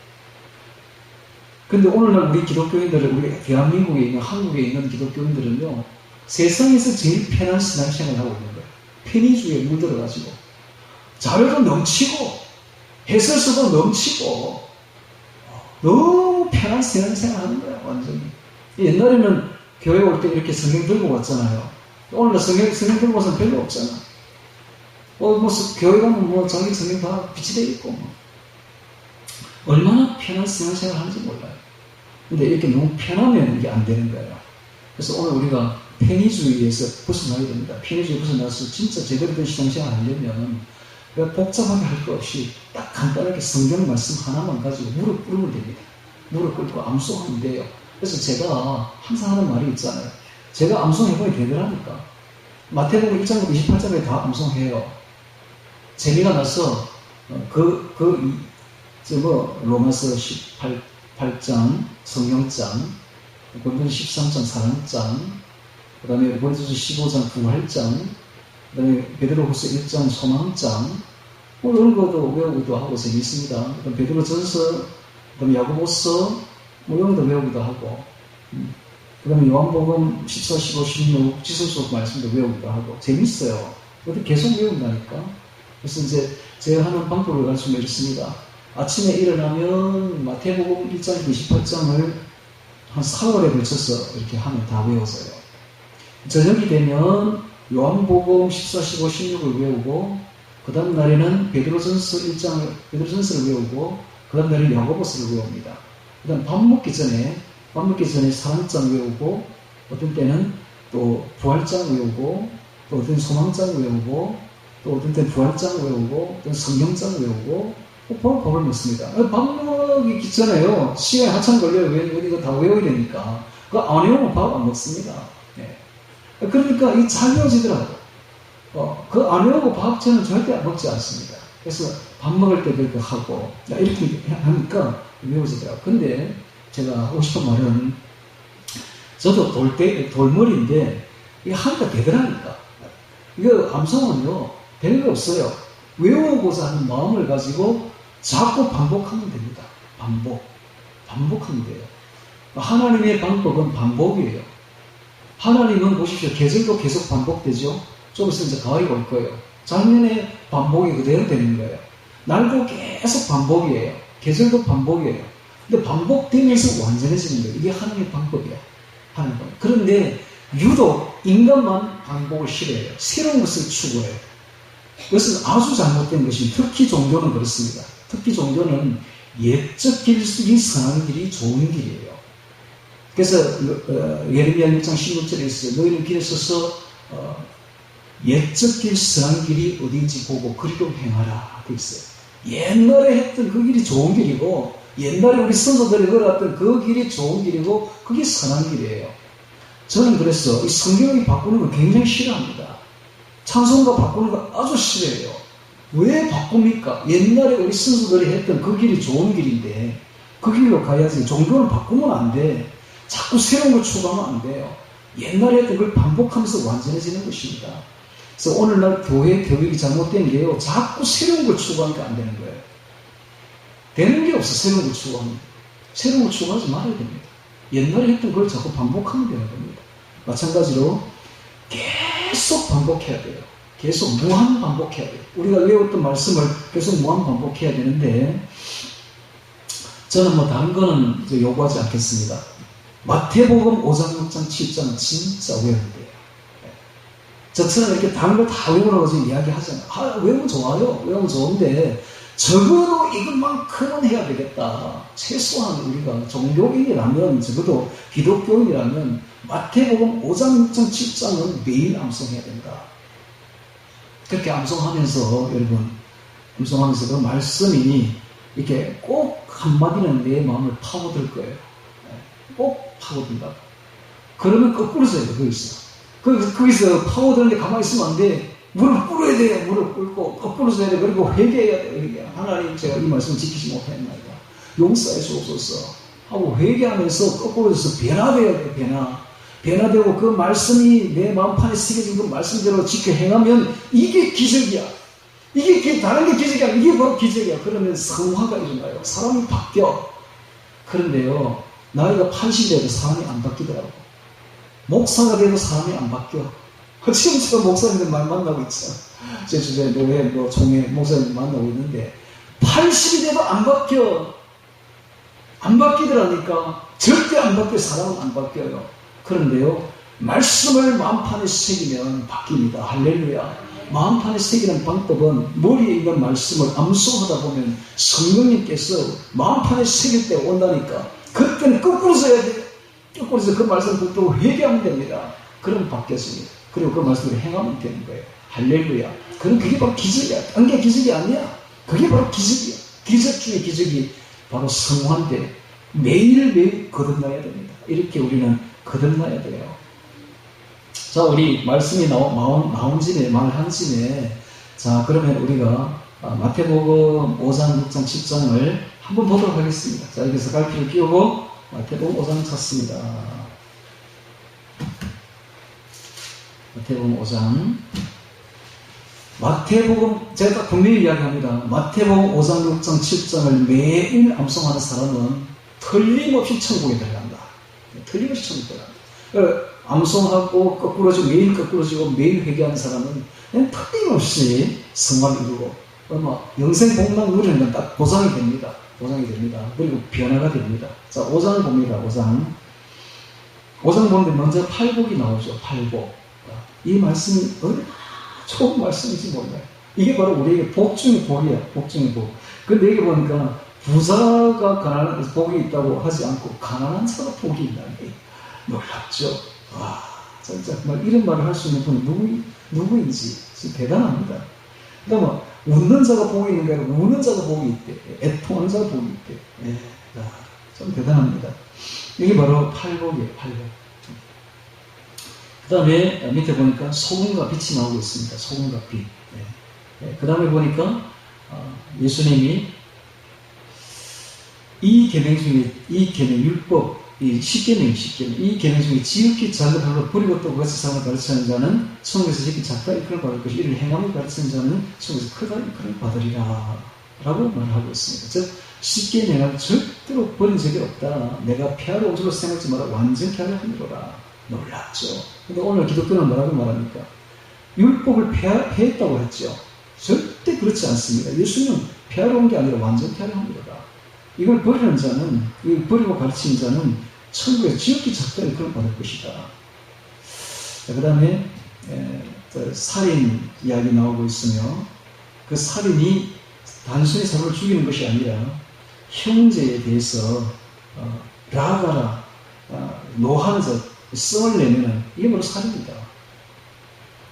근데 오늘날 우리 기독교인들은, 우리 대한민국에 있는, 한국에 있는 기독교인들은요, 세상에서 제일 편한 신앙생활을 하고 있는 거예요. 편의주의에 물들어가지고 자료도 넘치고 해설서도 넘치고 너무 편한 신앙생활 하는 거예요. 완전히. 옛날에는 교회 올 때 이렇게 성경 들고 왔잖아요. 오늘날 성경 들고 와서는 별로 없잖아. 교회 가면 자기 성경 다 빛이 되어 있고, 얼마나 편한 신앙생활 하는지 몰라요. 근데 이렇게 너무 편하면 이게 안 되는 거예요. 그래서 오늘 우리가 편의주의에서 벗어나야 됩니다. 편의주의 벗어나서 진짜 제대로 된 신앙생활 하려면 복잡하게 할 것 없이 딱 간단하게 성경 말씀 하나만 가지고 무릎 꿇으면 됩니다. 무릎 꿇고 암송하면 돼요. 그래서 제가 항상 하는 말이 있잖아요. 제가 암송해보니 되더라니까. 마태복음 1장부터 28장까지 다 암송해요. 재미가 나서 로마서 18장 성령장, 고린도서 13장 사랑장, 그 다음에 고린도서 15장 부활장, 그 다음에 베드로후서 1장 소망장, 이런 것도 외우기도 하고 재미있습니다. 그다음 베드로전서, 그 다음에 야고보서, 이런 것도 외우기도 하고, 그 다음에 요한복음 14, 15, 16 지성서 말씀도 외우기도 하고 재밌어요. 그것도 계속 외운다니까. 그래서 이제 제가 하는 방법을 가르치면 이렇습니다. 아침에 일어나면 마태복음 1장 28장을 한 4월에 걸쳐서 이렇게 하면 다 외워져요. 저녁이 되면 요한복음 14, 15, 16을 외우고, 그 다음 날에는 베드로전서를 외우고, 그 다음 날에는 야고보서를 외웁니다. 그 다음 밥 먹기 전에 사랑장 외우고, 어떤 때는 또 부활장 외우고, 또 어떤 소망장 외우고, 또 어떤 때는 부활장 외우고, 어떤 성령장 외우고, 바로 밥을 먹습니다. 밥 먹기 전에요. 시간이 한참 걸려요. 이거 다 외워야 되니까. 그거 안 외우면 밥 안 먹습니다. 네. 그러니까 이 잘 외워지더라고요. 그 안 외우고 밥 저는 절대 안 먹지 않습니다. 그래서 밥 먹을 때 그렇게 하고, 이렇게 하니까 외워지더라고요. 근데 제가 하고 싶은 말은, 저도 돌머리인데, 이게 하니까 되더라니까. 이거 암송은요, 별거 없어요. 외우고자 하는 마음을 가지고 자꾸 반복하면 됩니다. 반복하면 돼요. 하나님의 방법은 반복이에요. 하나님은 보십시오. 계절도 계속 반복되죠. 좀 있으면 이제 가을이 올 거예요. 작년에 반복이 그대로 되는 거예요. 날도 계속 반복이에요. 계절도 반복이에요. 근데 반복되면서 완전해지는 거예요. 이게 하나님의 방법이야. 하나님의 방법. 그런데 유독 인간만 반복을 싫어해요. 새로운 것을 추구해요. 이것은 아주 잘못된 것입니다. 특히 종교는 그렇습니다. 특히 종교는 옛적 길이 선한 길이 좋은 길이에요. 그래서 예레미야 1장 16절에 있어요. 너희는 길에 서서 옛적 길 선한 길이 어디인지 보고 그리로 행하라. 그 있어요. 옛날에 했던 그 길이 좋은 길이고, 옛날에 우리 선조들이 걸어왔던 그 길이 좋은 길이고, 그게 선한 길이에요. 저는 그래서 이 성경이 바꾸는 걸 굉장히 싫어합니다. 찬송가 바꾸는 거 아주 싫어해요. 왜 바꿉니까? 옛날에 우리 선수들이 했던 그 길이 좋은 길인데 그 길로 가야지. 종교를 바꾸면 안 돼. 자꾸 새로운 걸 추구하면 안 돼요. 옛날에 했던 걸 반복하면서 완전해지는 것입니다. 그래서 오늘날 교회 교육이 잘못된 게요. 자꾸 새로운 걸 추구하니까 안 되는 거예요. 되는 게 없어. 새로운 걸 추구하면. 새로운 걸 추구하지 말아야 됩니다. 옛날에 했던 걸 자꾸 반복하면 되는 겁니다. 마찬가지로 계속 반복해야 돼요. 계속 무한 반복해야 돼요. 우리가 외웠던 말씀을 계속 무한 반복해야 되는데 저는 뭐 다른 거는 요구하지 않겠습니다. 마태복음 5장, 6장, 7장은 진짜 외워야 돼요. 저처럼 이렇게 다른 걸 다 외우라고 지금 이야기하잖아요. 외우면 좋아요. 외우면 좋은데 적어도 이것만큼은 해야 되겠다. 최소한 우리가 종교인이라면, 적어도 기독교인이라면 마태복음 5장, 6장, 7장은 매일 암송해야 된다. 그렇게 암송하면서 여러분, 암송하면서 그 말씀이 이렇게 꼭 한마디는 내 마음을 파고들 거예요. 꼭 파고든다. 그러면 거꾸로 써야 돼, 거기서 파고드는데 가만히 있으면 안 돼. 무릎 꿇어야 돼요. 무릎 꿇고 거꾸로 써야 돼. 그리고 회개해야 돼. 회개. 하나님, 제가 이 말씀을 지키지 못했나이다. 용서해 주옵소서 하고 회개하면서 거꾸로 해서 변화되어야 돼. 변화되고 그 말씀이 내 마음판에 새겨진 그 말씀대로 지켜 행하면 이게 기적이야. 이게 다른 게 기적이 아니야. 이게 바로 기적이야. 그러면 성화가 일어나요. 사람이 바뀌어. 그런데요, 나이가 80이 돼도 사람이 안 바뀌더라고. 목사가 돼도 사람이 안 바뀌어. 지금 제가 목사님들 많이 만나고 있죠. 제 주변에 노회, 총회 목사님들 만나고 있는데 80이 돼도 안 바뀌어. 안 바뀌더라니까. 절대 안 바뀌어. 사람은 안 바뀌어요. 그런데요, 말씀을 마음판에 새기면 바뀝니다. 할렐루야. 마음판에 새기는 방법은 머리에 있는 말씀을 암송하다 보면 성령님께서 마음판에 새길 때가 온다니까. 그때는 거꾸로 써야 돼. 거꾸로 써서 그 말씀을 또 회개하면 됩니다. 그럼 바뀌었습니다. 그리고 그 말씀을 행하면 되는 거예요. 할렐루야. 그럼 그게 바로 기적이야. 딴 게 기적이 아니야. 그게 바로 기적이야. 기적 중에 기적이 바로 성화인데 매일매일 거듭나야 됩니다. 이렇게 우리는 거듭나야 돼요. 자, 우리 말씀이 나온 김에, 말한 김에, 자, 그러면 우리가 마태복음 5장, 6장, 7장을 한번 보도록 하겠습니다. 자, 여기서 갈피를 끼우고 마태복음 5장 찾습니다. 마태복음 5장. 마태복음, 제가 분명히 이야기합니다. 마태복음 5장, 6장, 7장을 매일 암송하는 사람은 틀림없이 천국에 들어간다. 틀림없이 천국에 들어간다. 암송하고 거꾸로지고 매일 거꾸로지고 매일 회개하는 사람은 그냥 틀림없이 성화를 이루고 영생 복락 누리는 건 딱 보장이 됩니다. 보장이 됩니다. 그리고 변화가 됩니다. 자, 5장을 봅니다. 5장 보는데 먼저 팔복이 나오죠. 팔복. 이 말씀이 얼마나 좋은 말씀인지 몰라요. 이게 바로 우리에게 복 중의 복이야. 복 중의 복. 근데 여기 보니까 부자가 가난한 복이 있다고 하지 않고 가난한 자가 복이 있다니 놀랍죠. 와, 진짜 이런 말을 할 수 있는 분이 누구인지 대단합니다. 그러니까 웃는 자가 복이 있는 게 아니라 우는 자가 복이 있대. 애통하는 자가 복이 있대. 좀 대단합니다. 이게 바로 팔복이에요. 팔복. 그 다음에 밑에 보니까 소금과 빛이 나오고 있습니다. 소금과 빛. 그 다음에 보니까 예수님이 이 계명 중에, 이 계명, 율법, 이 십계명, 이 계명 중에 지극히 작은 하로 버리고 또 그것을 사람을 가르치는 자는 천국에서 지극히 작다 이끌을 받을 것이, 이를 행함을 가르치는 자는 천국에서 크다 이끌을 받으리라 라고 말하고 있습니다. 즉 십계명을 절대로 버린 적이 없다. 내가 폐하러 온 줄로 생각지 마라. 완전히 하려 함이로라. 놀랍죠. 근데 오늘 기독교는 뭐라고 말합니까? 율법을 폐했다고 했죠. 절대 그렇지 않습니다. 예수님은 폐하러 온 게 아니라 완전히 하려 함이로라. 이걸 버리는 자는, 이걸 버리고 가르치는 자는 천국에 지극히 작다 이끌을 받을 것이다. 그 다음에 살인 이야기 나오고 있으며, 그 살인이 단순히 사람을 죽이는 것이 아니라 형제에 대해서 라가라, 노하는 자, 씀을 내면은 이게 바로 살인이다.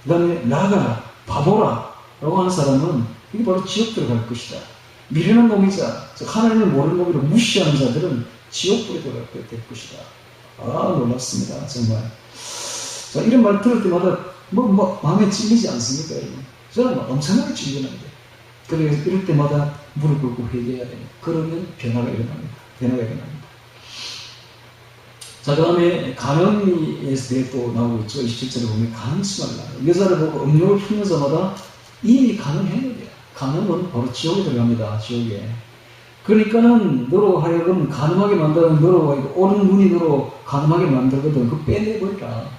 그 다음에 라가라, 바보라 라고 하는 사람은 이게 바로 지옥 들어갈 것이다. 미련한 놈이자, 하나님을 모르는 놈이로 무시하는 자들은 지옥불에 들어갈 것이다. 놀랍습니다. 정말. 자, 이런 말 들을 때마다 마음에 찔리지 않습니까, 여러분? 저는 엄청나게 찔리는데. 그래서 이럴 때마다 무릎 꿇고 회개해야 됩니다. 그러면 변화가 일어납니다. 변화가 일어납니다. 자, 그 다음에 간음에 대해 또 나오고 있죠. 27절에 보면 간음심을 나요. 여자를 보고 음욕을 품는 자마다 이미 간음했는데요. 간음은 바로 지옥에 들어갑니다. 지옥에. 그러니까는 너로 하여금 간음하게 만드는 너로 하여금 오른 눈이 너로 간음하게 만들거든. 그거 빼내버리라.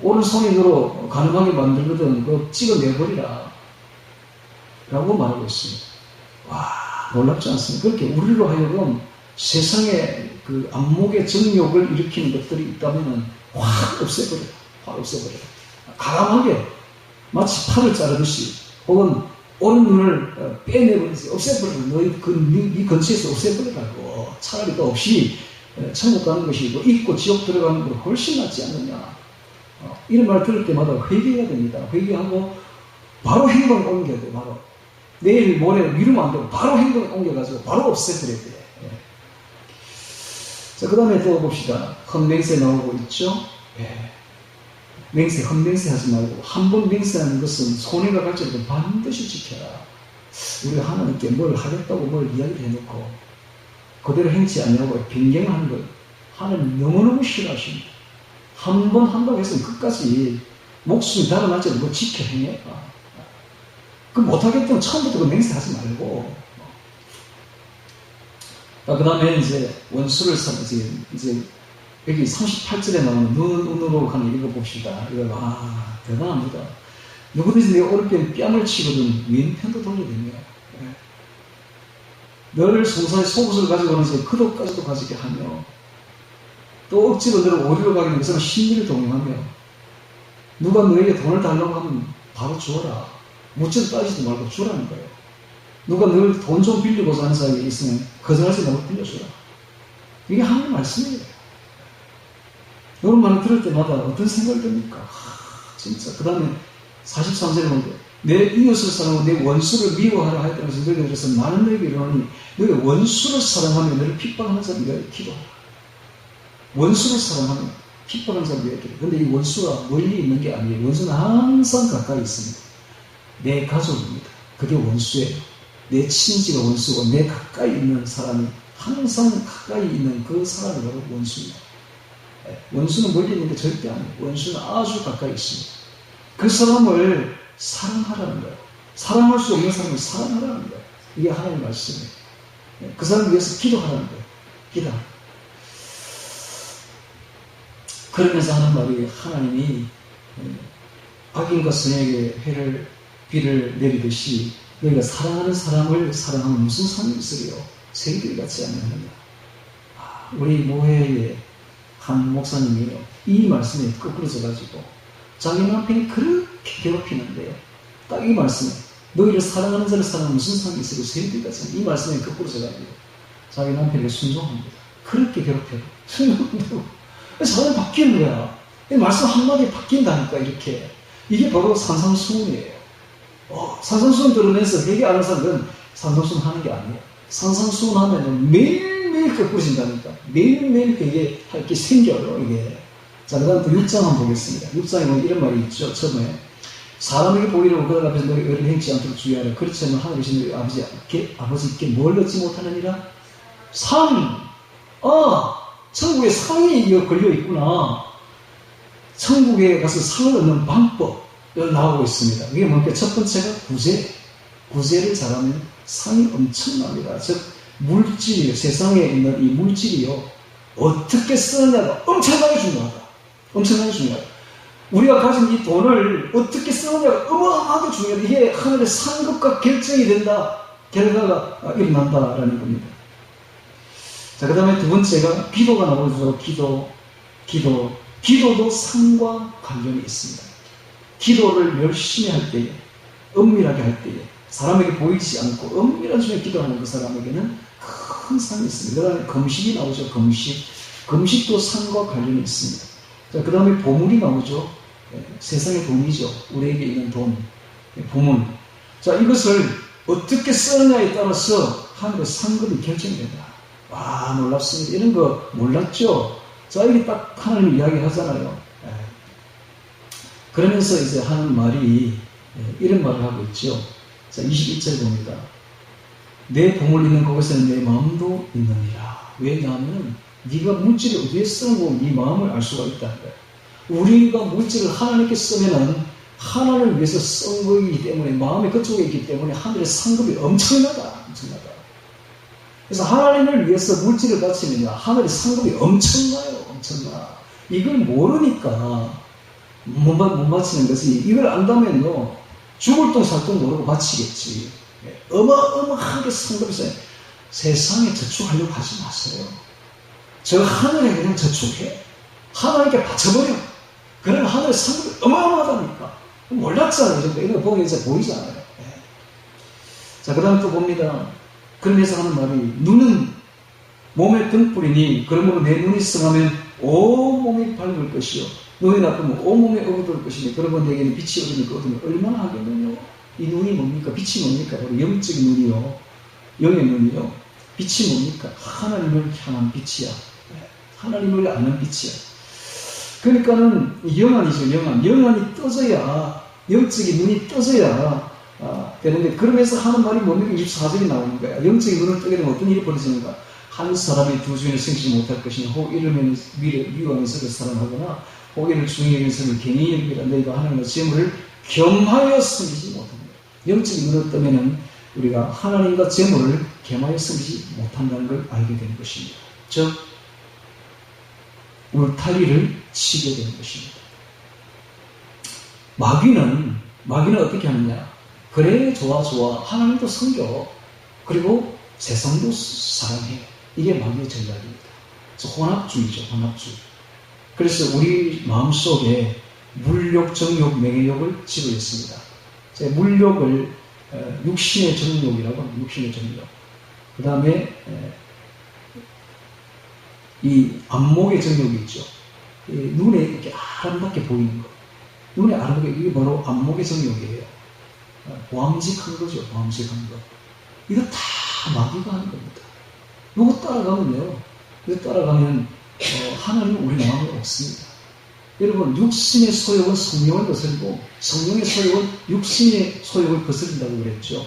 오른 손이 너로 간음하게 만들거든. 그거 찍어내버리라. 라고 말하고 있습니다. 와, 놀랍지 않습니까? 그렇게 우리로 하여금 세상에 그 안목의 정욕을 일으키는 것들이 있다면 확 없애버려요. 확 없애버려요. 가감하게 마치 팔을 자르듯이 혹은 오른 눈을 빼내버리지 없애버려요. 네 근처에서 없애버리라고. 차라리 또 없이 천국 가는 것이 있고 지옥 들어가는 것보다 훨씬 낫지 않느냐. 이런 말 들을 때마다 회개해야 됩니다. 회개하고 바로 행동에 옮겨야 돼요. 바로 내일 모레 미루면 안 되고 바로 행동에 옮겨가지고 바로 없애버려야 돼요. 자, 그 다음에 또 봅시다. 헛맹세 나오고 있죠? 헛맹세 하지 말고, 한 번 맹세하는 것은 손해가 갈지라도 반드시 지켜라. 우리가 하나님께 뭘 하겠다고 뭘 이야기를 해놓고, 그대로 행치 않냐고 변경하는 것, 하나님 너무너무 싫어하십니다. 한 번 한다고 해서 끝까지 목숨이 달아날지라도 뭐 지켜 행해라. 그 못하겠다면 처음부터 그 맹세하지 말고, 그 다음에 이제 원수를 이제 여기 38절에 나오는 눈으로 가는 이거 봅시다. 이거 대단합니다. 누구든지 내가 어렵게 뺨을 치거든 왼편도 돌려대며 너를 송사의 속옷을 가지고 오면서 그릇까지도 가지게 하며 또 억지로 너를 오리로 가게 위해서 신비를 동용하며 누가 너에게 돈을 달라고 하면 바로 주어라. 묻지도 따지지도 말고 주라는 거예요. 누가 늘 돈 좀 빌리고자 하는 사람이 있으면 거절하지 말고 빌려주라. 이게 하나님의 말씀이에요. 이런 말을 들을 때마다 어떤 생각이 듭니까? 진짜. 그 다음에 43절에 보면 내 이웃을 사랑하고 내 원수를 미워하라 하였다면서 너희가 그래서 나는 너에게 이르노니 너희가 원수를 사랑하면 너를 핍박하는 자를 위하여 기도하라. 원수를 사랑하면 핍박하는 자를 위하여 기도하라. 그런데 이 원수가 멀리 있는 게 아니에요. 원수는 항상 가까이 있습니다. 내 가족입니다. 그게 원수예요. 내 친지가 원수고 내 가까이 있는 사람이 항상 가까이 있는 그 사람이 바로 원수입니다. 원수는 멀리 있는 게 절대 아니에요. 원수는 아주 가까이 있습니다. 그 사람을 사랑하라는 거예요. 사랑할 수 없는 사람을 사랑하라는 거예요. 이게 하나님의 말씀이에요. 그 사람을 위해서 기도하라는 거예요. 기도. 그러면서 하는 말이 하나님이 악인과 선에게 비를 내리듯이 너희가 사랑하는 사람을 사랑하면 무슨 상이 있으리요? 새끼들 같지 않느냐. 우리 모회의 한 목사님이요. 이 말씀에 거꾸로져가지고 자기 남편이 그렇게 괴롭히는데요. 딱 이 말씀에 너희를 사랑하는 자를 사랑하면 무슨 상이 있으리요? 새끼들 같지 않느냐. 이 말씀에 거꾸로져가지고 자기 남편에게 순종합니다. 그렇게 괴롭혀요. 순종한다고. 사람이 바뀌는 거야. 이 말씀 한마디에 바뀐다니까 이렇게. 이게 바로 산상수훈이에요. 산상수훈 들으면서 회개 안 하는 사람들은 산상수훈 하는 게 아니에요. 산상수훈 하면 매일매일 거꾸러진다니까. 매일매일 회개할 게 생겨요, 이게. 자, 그 다음 또 6장 한번 보겠습니다. 6장에 보면 이런 말이 있죠, 처음에. 사람에게 보이려고 그들 앞에서 너희 의를 행치 않도록 주의하라. 그렇지 않으면 하늘이신 너희 아버지께 뭘 얻지 못하느니라? 상! 천국에 상이 걸려있구나. 천국에 가서 상을 얻는 방법. 나오고 있습니다. 이게 뭡니까? 첫 번째가 구제를 잘하면 상이 엄청납니다. 즉, 물질이요. 세상에 있는 이 물질이요. 어떻게 쓰느냐가 엄청나게 중요하다. 엄청나게 중요하다. 우리가 가진 이 돈을 어떻게 쓰느냐가 어마어마하게 중요하다. 이게 하늘의 상급과 결정이 된다. 결과가 일어난다라는 겁니다. 자, 그 다음에 두 번째가 기도가 나오죠. 기도도 상과 관련이 있습니다. 기도를 열심히 할 때에, 은밀하게 할 때에, 사람에게 보이지 않고 은밀한 중에 기도하는 그 사람에게는 큰 상이 있습니다. 그 다음에 금식이 나오죠. 금식도 상과 관련이 있습니다. 자, 그 다음에 보물이 나오죠. 세상의 돈이죠. 우리에게 있는 돈, 보물. 자, 이것을 어떻게 쓰느냐에 따라서 하늘의 상급이 결정된다. 와, 놀랍습니다. 이런 거 몰랐죠? 자, 여기 딱 하나님 이야기 하잖아요. 그러면서 이제 하는 말이 이런 말을 하고 있죠. 자, 21절 봅니다. 내 보물 있는 곳에는 내 마음도 있느니라. 왜냐하면 네가 물질을 어디에 쓰고 네 마음을 알 수가 있다는 거예요. 우리가 물질을 하나님께 쓰면은 하나님을 위해서 쓴 거이기 때문에 마음이 그쪽에 있기 때문에 하늘의 상급이 엄청나다. 그래서 하나님을 위해서 물질을 바치면요 하늘의 상급이 엄청나요. 이걸 모르니까 못 바치는 것이, 이걸 안다면요 죽을 돈 살 돈 모르고 바치겠지. 어마어마하게 상급이 있어요. 세상에 저축하려고 하지 마세요. 저 하늘에 그냥 저축해. 하나님께 바쳐버려. 그러면 하늘의 상급이 어마어마하다니까. 몰랐잖아요. 이거 보면 이제 보이잖아요. 자, 그 다음에 또 봅니다. 그러면서 하는 말이, 눈은 몸의 등불이니 그러므로 내 눈이 성하면 온 몸이 밝을 것이요 눈이 나쁘면 온 몸에 어두울 것이니 그러면 내게는 빛이 어두니까 어두면 얼마나 하겠느냐. 이 눈이 뭡니까? 빛이 뭡니까? 바로 영적인 눈이요, 영의 눈이요. 빛이 뭡니까? 하나님을 향한 빛이야. 하나님을 아는 빛이야. 그러니까는 영안이죠. 영안이 떠져야, 영적인 눈이 떠져야 되는데, 그러면서 하는 말이 뭡니까? 24절이 나오는 거야. 영적인 눈을 뜨게 되면 어떤 일이 벌어지는가? 한 사람이 두 주인을 생기지 못할 것이니 혹 이러면 미워하면서 그 사랑하거나 혹 이를 중히 여기서는 괜히 여기라. 너희가 하나님의 재물을 겸하여 섬기지 못합니다. 영적인 눈을 뜨면은 우리가 하나님과 재물을 겸하여 섬기지 못한다는 걸 알게 되는 것입니다. 즉 울타리를 치게 되는 것입니다. 마귀는 어떻게 하느냐? 그래, 좋아 하나님도 섬겨, 그리고 세상도 사랑해. 이게 마귀의 전략입니다. 혼합주의죠. 그래서 우리 마음속에 물욕, 정욕, 명예욕을 집어있습니다. 물욕을 육신의 정욕이라고 합니다. 육신의 정욕. 그 다음에 이 안목의 정욕이 있죠. 눈에 이렇게 아름답게 보이는 것. 눈에 아름답게, 이게 바로 안목의 정욕이에요. 보암직한 거죠. 보암직한 것. 이거 다 마귀가 하는 겁니다. 이거 따라가면요. 하나님은 우리 마음에 없습니다. 여러분, 육신의 소욕은 성령을 거스르고 성령의 소욕은 육신의 소욕을 거스른다고 그랬죠.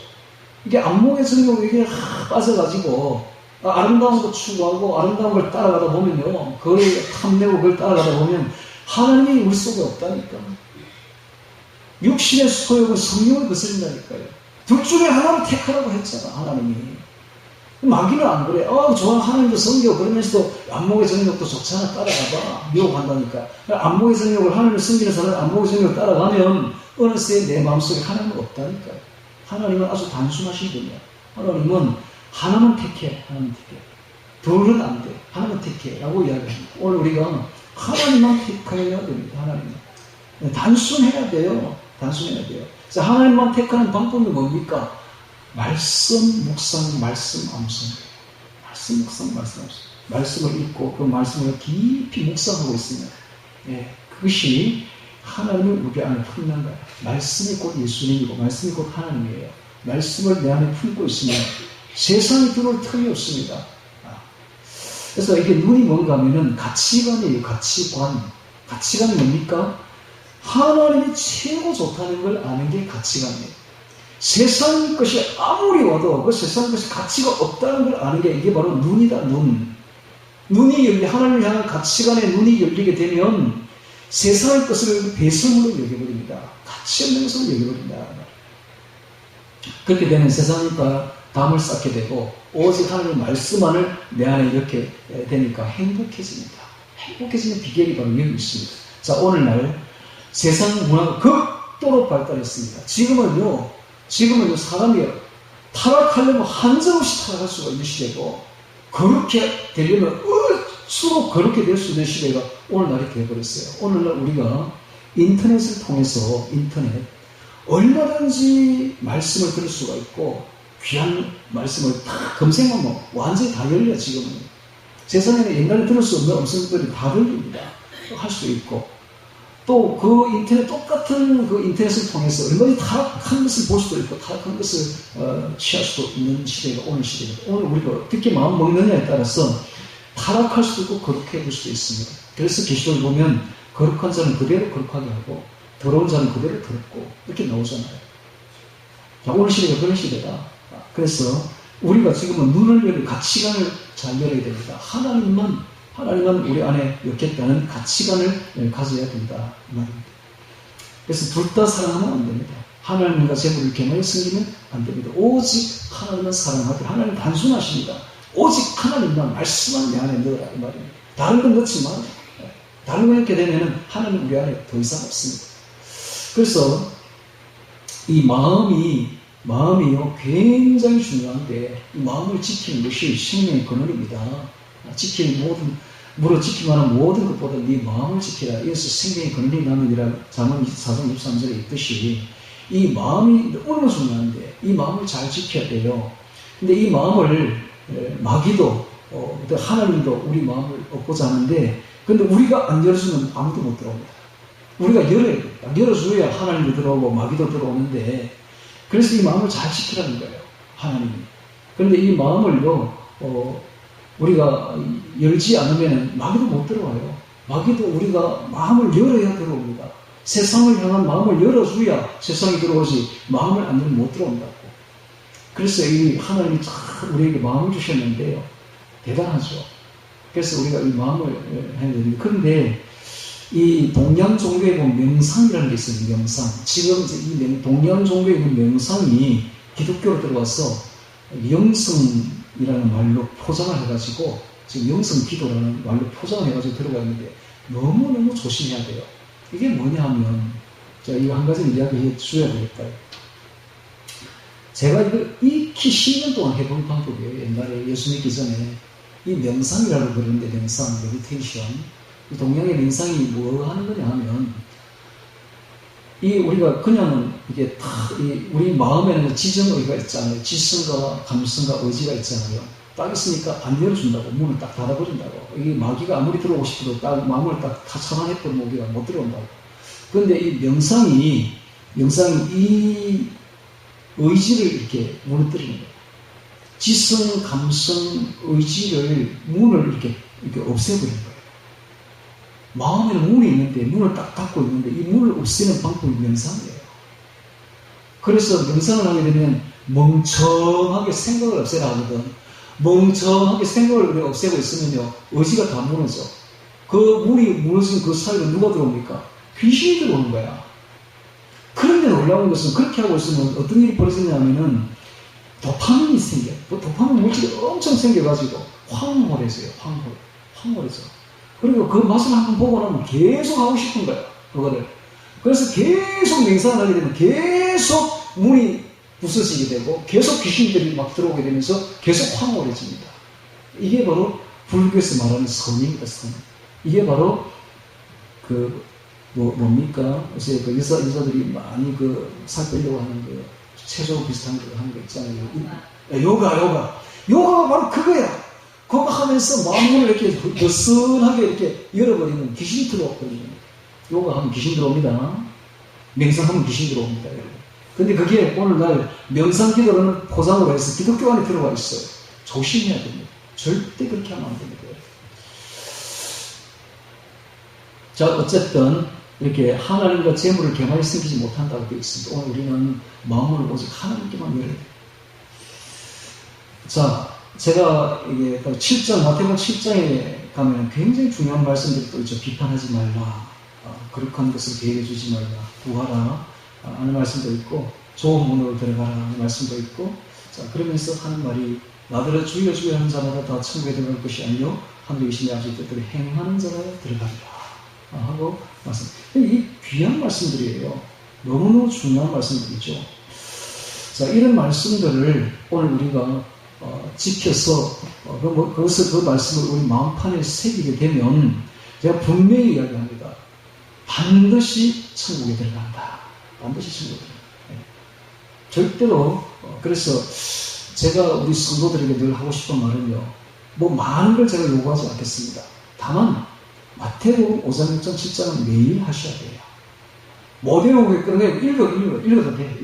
이게 안목의 정욕에 이게 빠져가지고 아름다운 거 추구하고 아름다운 걸 따라가다 보면요, 그걸 탐내고 그걸 따라가다 보면 하나님이 우리 속에 없다니까. 육신의 소욕은 성령을 거스른다니까요. 둘 중에 하나를 택하라고 했잖아, 하나님이. 마귀는 안 그래. 좋아, 하나님도 섬겨. 그러면서도 안목의 정욕도 좋잖아, 따라가봐. 미혹한다니까. 안목의 정욕을, 하나님을 섬기는 사람은 안목의 정욕을 따라가면 어느새 내 마음속에 하나님은 없다니까요. 하나님은 아주 단순하신 분이야. 하나님은 하나만 택해. 둘은 안 돼. 하나만 택해. 라고 이야기합니다. 오늘 우리가 하나님만 택해야 됩니다. 하나님만. 단순해야 돼요. 자, 하나님만 택하는 방법이 뭡니까? 말씀, 묵상, 말씀, 암송. 말씀을 읽고 그 말씀을 깊이 묵상하고 있으면, 그것이 하나님을 우리 안에 품는 거야. 말씀이 곧 예수님이고 말씀이 곧 하나님이에요. 말씀을 내 안에 품고 있으면 세상이 들어올 틈이 없습니다. 그래서 이게 눈이 뭔가 하면은 가치관이에요. 가치관이 뭡니까? 하나님이 최고 좋다는 걸 아는 게 가치관이에요. 세상 것이 아무리 와도 그 세상 것이 가치가 없다는 걸 아는 게, 이게 바로 눈이다. 하나님을 향한 가치관에 눈이 열리게 되면 세상의 것을 배설물로 여겨버립니다. 가치 없는 것으로 여겨버린다. 그렇게 되면 세상과 담을 쌓게 되고 오직 하나님의 말씀만을 내 안에 이렇게 되니까 행복해집니다. 행복해지는 비결이 바로 여기 있습니다. 자, 오늘날 세상 문화가 극도로 발달했습니다. 지금은요, 사람이 타락하려면 한정없이 타락할 수가 있는 시대고, 그렇게 되려면 억수로 그렇게 될 수 있는 시대가 오늘날이 되어버렸어요. 오늘날 우리가 인터넷을 통해서 얼마든지 말씀을 들을 수가 있고, 귀한 말씀을 다 검색하면 완전히 다 열려. 지금은 세상에는 옛날에 들을 수 없는 음성들이 다 들립니다. 할 수 있고, 또 그 똑같은 그 인터넷을 통해서 얼마나 타락한 것을 볼 수도 있고 타락한 것을 취할 수도 있는 시대가 오늘 시대입니다. 오늘 우리가 어떻게 마음 먹느냐에 따라서 타락할 수도 있고 거룩해 볼 수도 있습니다. 그래서 계시록을 보면 거룩한 자는 그대로 거룩하게 하고 더러운 자는 그대로 더럽고 이렇게 나오잖아요. 자, 오늘 시대가 그런 시대다. 그래서 우리가 지금은 눈을 열고 가치관을 잘 열어야 됩니다. 하나님만 우리 안에 있겠다는 가치관을 가져야 된다. 그래서 둘 다 사랑하면 안 됩니다. 하나님과 재물을 겸하여 섬기면 안 됩니다. 오직 하나님만 사랑하되 하나님 단순하십니다. 오직 하나님만 말씀만 내 안에 넣으라 이 말입니다. 다른 건 넣지만 다른 거 넣게 되면 하나님 우리 안에 더 이상 없습니다. 그래서 이 마음이요 굉장히 중요한데 이 마음을 지키는 것이 생명의 근원입니다. 물어 지키만한 모든 것보다 네 마음을 지키라. 이어서 생명의 근원이 나느니라 잠언 24장 23절에 있듯이 이 마음이 너무 중요한데 이 마음을 잘 지켜야 돼요. 근데 이 마음을 마귀도 하나님도 우리 마음을 얻고자 하는데 근데 우리가 안 열어주면 아무도 못 들어옵니다. 우리가 열어야 됩니다. 열어줘야 하나님도 들어오고 마귀도 들어오는데 그래서 이 마음을 잘 지키라는 거예요. 하나님이. 그런데 이 마음을요 우리가 열지 않으면 마귀도 못 들어와요. 마귀도 우리가 마음을 열어야 들어옵니다. 세상을 향한 마음을 열어줘야 세상이 들어오지 마음을 안 열면 못 들어온다고. 그래서 이 하나님이 참 우리에게 마음을 주셨는데요. 대단하죠. 그래서 우리가 이 마음을 해야 되는데 그런데 이 동양 종교에 보면 명상이라는 게 있어요. 명상. 지금 이제 이 동양 종교에 있는 명상이 기독교로 들어와서 영성이라는 말로 포장을 해가지고 지금 영성 기도라는 말로 포장을 해가지고 들어가 있는데 너무너무 조심해야 돼요. 이게 뭐냐 하면 제가 이거 한 가지를 이야기해 주셔야 되겠다. 제가 이거 익히 10년 동안 해본 방법이에요. 옛날에 예수 믿기 전에 이 명상이라고 그러는데 명상, 메디테이션. 이 동양의 명상이 뭐 하는 거냐 하면 이 우리가 그냥 이게 다 우리 마음에는 지정의가 있잖아요. 지성과 감성과 의지가 있잖아요. 딱 있으니까 안 열어준다고 문을 딱 닫아버린다고. 이게 마귀가 아무리 들어오고 싶어도 딱 마음을 딱 차단해버리면 우리가 못 들어온다고. 그런데 이 명상이 이 의지를 이렇게 무너뜨리는 거예요. 지성, 감성, 의지를 문을 이렇게 없애버리는 거예요. 마음에는 문이 있는데 문을 딱 닫고 있는데 이 문을 없애는 방법이 명상이에요. 그래서 명상을 하게 되면 멍청하게 생각을 없애라 하거든. 멍청하게 생각을 없애고 있으면요 의지가 다 무너져. 그 문이 무너진 그 사이로 누가 들어옵니까? 귀신이 들어오는 거야. 그런데 놀라운 것은 그렇게 하고 있으면 어떤 일이 벌어지냐면은 도파민이 생겨. 도파민 물질이 엄청 생겨가지고 황홀해져요. 황홀해져. 그리고 그 맛을 한번 보고 나면 계속 하고 싶은 거야. 그거를. 그래서 계속 명상을 하게 되면 계속 문이 부서지게 되고 계속 귀신들이 막 들어오게 되면서 계속 황홀해집니다. 이게 바로 불교에서 말하는 선입니다. 선. 이게 바로 뭡니까? 요새 그 여자들이 많이 살 빼려고 하는 체조 비슷한 거 하는 거 있잖아요. 요가가 바로 그거야. 그거 하면서 마음을 이렇게 느슨하게 이렇게 열어버리면 귀신이 들어오거든요. 요가하면 귀신 들어옵니다. 명상하면 귀신 들어옵니다. 여러분. 근데 그게 오늘날 명상 기도라는 포장으로 해서 기독교 안에 들어가 있어요. 조심해야 됩니다. 절대 그렇게 하면 안 됩니다. 자, 어쨌든 이렇게 하나님과 재물을 겸하여 섬기지 못한다고 되어 있습니다. 오늘 우리는 마음을 오직 하나님께만 열어야 돼요. 자, 제가 이게 마태복음 7장에 가면 굉장히 중요한 말씀들이 또 있죠. 비판하지 말라. 거룩한 것을 계획해 주지 말라. 구하라. 하는 말씀도 있고, 좋은 문으로 들어가라 하는 말씀도 있고, 자, 그러면서 하는 말이, 나더러 주여 주여 하는 자마다 다 천국에 들어갈 것이 아니요 하늘에 계신 내 아버지 뜻대로 행하는 자가 들어가리라. 하고 말씀. 이 귀한 말씀들이에요. 너무너무 중요한 말씀들이죠. 자, 이런 말씀들을 오늘 우리가 지켜서 그 말씀을 우리 마음판에 새기게 되면 제가 분명히 이야기합니다. 반드시 천국에 들어간다. 반드시 천국에 들어간다. 네. 절대로 그래서 제가 우리 성도들에게 늘 하고 싶은 말은요. 뭐 많은 걸 제가 요구하지 않겠습니다. 다만 마태복음 5장, 6장, 7장은 매일 하셔야 돼요. 못 외우게 그냥 읽어도 돼.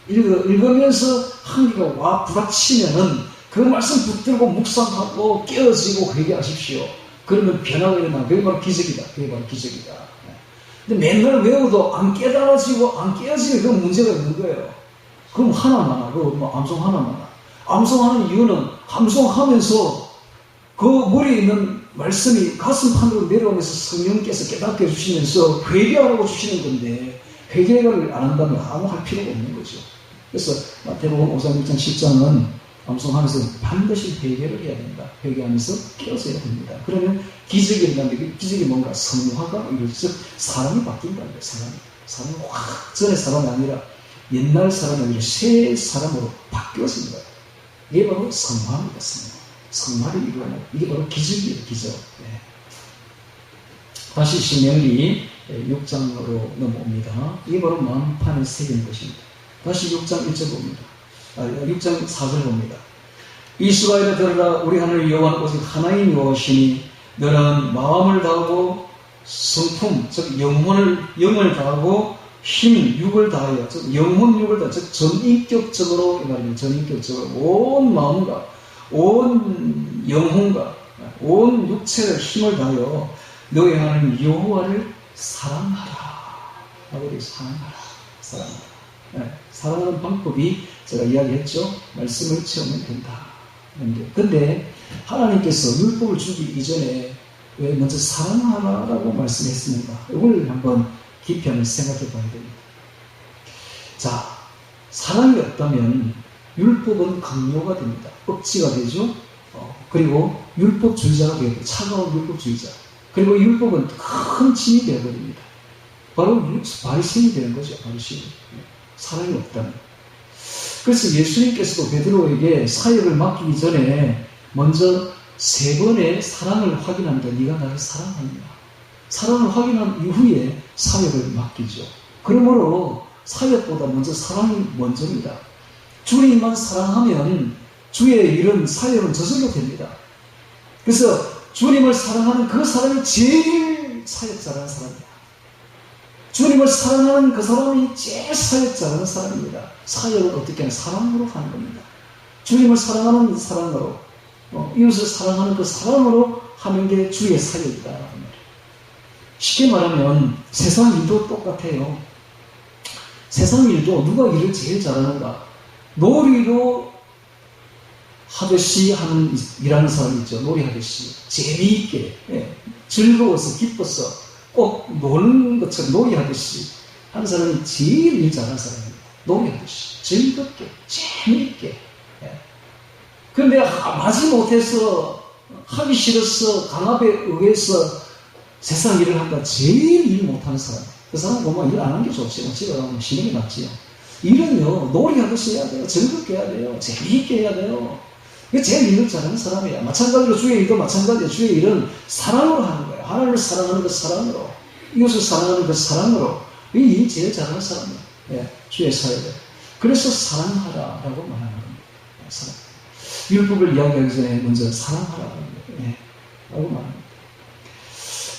읽으면서 한계가 와 부닥치면은 그 말씀 붙들고 묵상하고 깨어지고 회개하십시오. 그러면 변화가 일어나. 그게 바로 기적이다. 근데 맨날 외워도 안 깨달아지고 안 깨어지는 그런 문제가 있는 거예요. 그럼 하나만 하나, 뭐 암송 하나만 하나. 암송하는 이유는 암송하면서 그 머리에 있는 말씀이 가슴판으로 내려오면서 성령께서 깨닫게 해주시면서 회개하라고 주시는 건데 회개를 안 한다면 아무 할 필요가 없는 거죠. 그래서 마태복음 5장, 6장, 10장은 암송하면서 반드시 회개를 해야 된다. 회개하면서 깨어져야 됩니다. 그러면 기적이 일어나는데 그 기적이 뭔가 성화가 이루어져 사람이 바뀐다는 거예요. 사람이 확 전의 사람이 아니라 옛날 사람이 아니라 새 사람으로 바뀌어진 거예요. 이게 바로 성화입니다. 성화를 이루어내는 이게 바로 기적이에요. 기적. 네. 다시 신명기 6장으로 넘어옵니다. 이게 바로 만판을 새기는 것입니다. 다시 6장 1절 봅니다. 6장 4절 봅니다. 이스라엘아 들으라. 우리 하늘 여호와는 오직 하나인 여호와시니 너는 마음을 다하고 성품 즉 영을 다하고 힘 육을 다하여 즉 영혼 육을 다하여 즉 전인격적으로 이 말입니다. 전인격적으로 온 마음과 온 영혼과 온 육체를 힘을 다하여 너의 하나님 여호와를 사랑하라. 우리 사랑하라. 네, 사랑하는 방법이 제가 이야기했죠. 말씀을 채우면 된다. 근데 하나님께서 율법을 주기 이전에 왜 먼저 사랑하라라고 말씀했습니까? 이걸 한번 깊이 한번 생각해 봐야 됩니다. 자, 사랑이 없다면 율법은 강요가 됩니다. 억지가 되죠. 그리고 율법주의자가 되고 차가운 율법주의자. 그리고 율법은 큰 짐이 되어버립니다. 바로 바리새인이 되는 거죠. 바리새인. 사랑이 없다면. 그래서 예수님께서도 베드로에게 사역을 맡기기 전에 먼저 3번의 사랑을 확인한다. 네가 나를 사랑하느냐. 사랑을 확인한 이후에 사역을 맡기죠. 그러므로 사역보다 먼저 사랑이 먼저입니다. 주님만 사랑하면 주의 일은 사역은 저절로 됩니다. 그래서 주님을 사랑하는 그 사람이 제일 사역 잘하는 사람입니다. 주님을 사랑하는 그 사람이 제일 사역 잘하는 사람입니다. 사역은 어떻게 하냐? 사랑으로 하는 겁니다. 주님을 사랑하는 사랑으로, 이웃을 사랑하는 그 사랑으로 하는 게 주의 사역이다. 쉽게 말하면 세상 일도 똑같아요. 세상 일도 누가 일을 제일 잘하는가? 놀이로 하듯이 일하는 사람이 있죠. 놀이하듯이. 재미있게, 즐거워서, 기뻐서, 꼭 노는 것처럼 놀이하듯이 하는 사람이 제일 일 잘하는 사람입니다. 놀이하듯이. 즐겁게, 재미있게. 그런데 마지못해서, 하기 싫어서, 강압에 의해서 세상 일을 한다. 제일 일 못하는 사람. 그 사람 보면 일 안 하는 게 좋지요. 집에 가면 쉬는 게 낫지요. 일은요, 놀이하듯이 해야 돼요. 즐겁게 해야 돼요. 재미있게 해야 돼요. 이게 제일 일을 잘하는 사람이야. 마찬가지로 주의 일도 마찬가지예요. 주의 일은 사랑으로 하는 거예요. 하나님을 사랑하는 그 사랑으로, 이웃을 사랑하는 그 사랑으로. 이 일 제일 잘하는 사람이에요. 주의 사역을. 그래서 사랑하라라고 말하는 겁니다. 사랑. 율법을 이야기하기 전에 먼저 사랑하라고 라고 말합니다.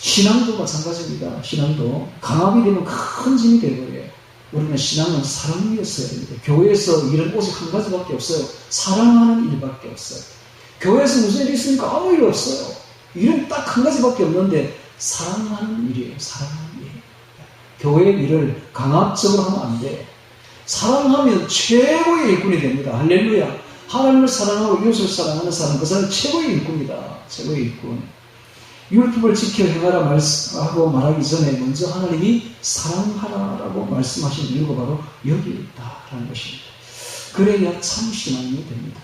신앙도 마찬가지입니다. 신앙도 강압이 되면 큰 짐이 되어버려요. 우리는 신앙은 사랑이었어야 됩니다. 교회에서 일은 오직 한 가지밖에 없어요. 사랑하는 일밖에 없어요. 교회에서 무슨 일이 있습니까? 아무 일 없어요. 일은 딱 한 가지밖에 없는데 사랑하는 일이에요. 사랑하는 일. 교회의 일을 강압적으로 하면 안 돼요. 사랑하면 최고의 일꾼이 됩니다. 할렐루야. 하나님을 사랑하고 이웃을 사랑하는 사람, 그 사람은 최고의 일꾼이다. 최고의 일꾼. 율법을 지켜 행하라 말씀하고 말하기 전에 먼저 하나님이 사랑하라라고 말씀하신 이유가 바로 여기 있다라는 것입니다. 그래야 참 신앙이 됩니다.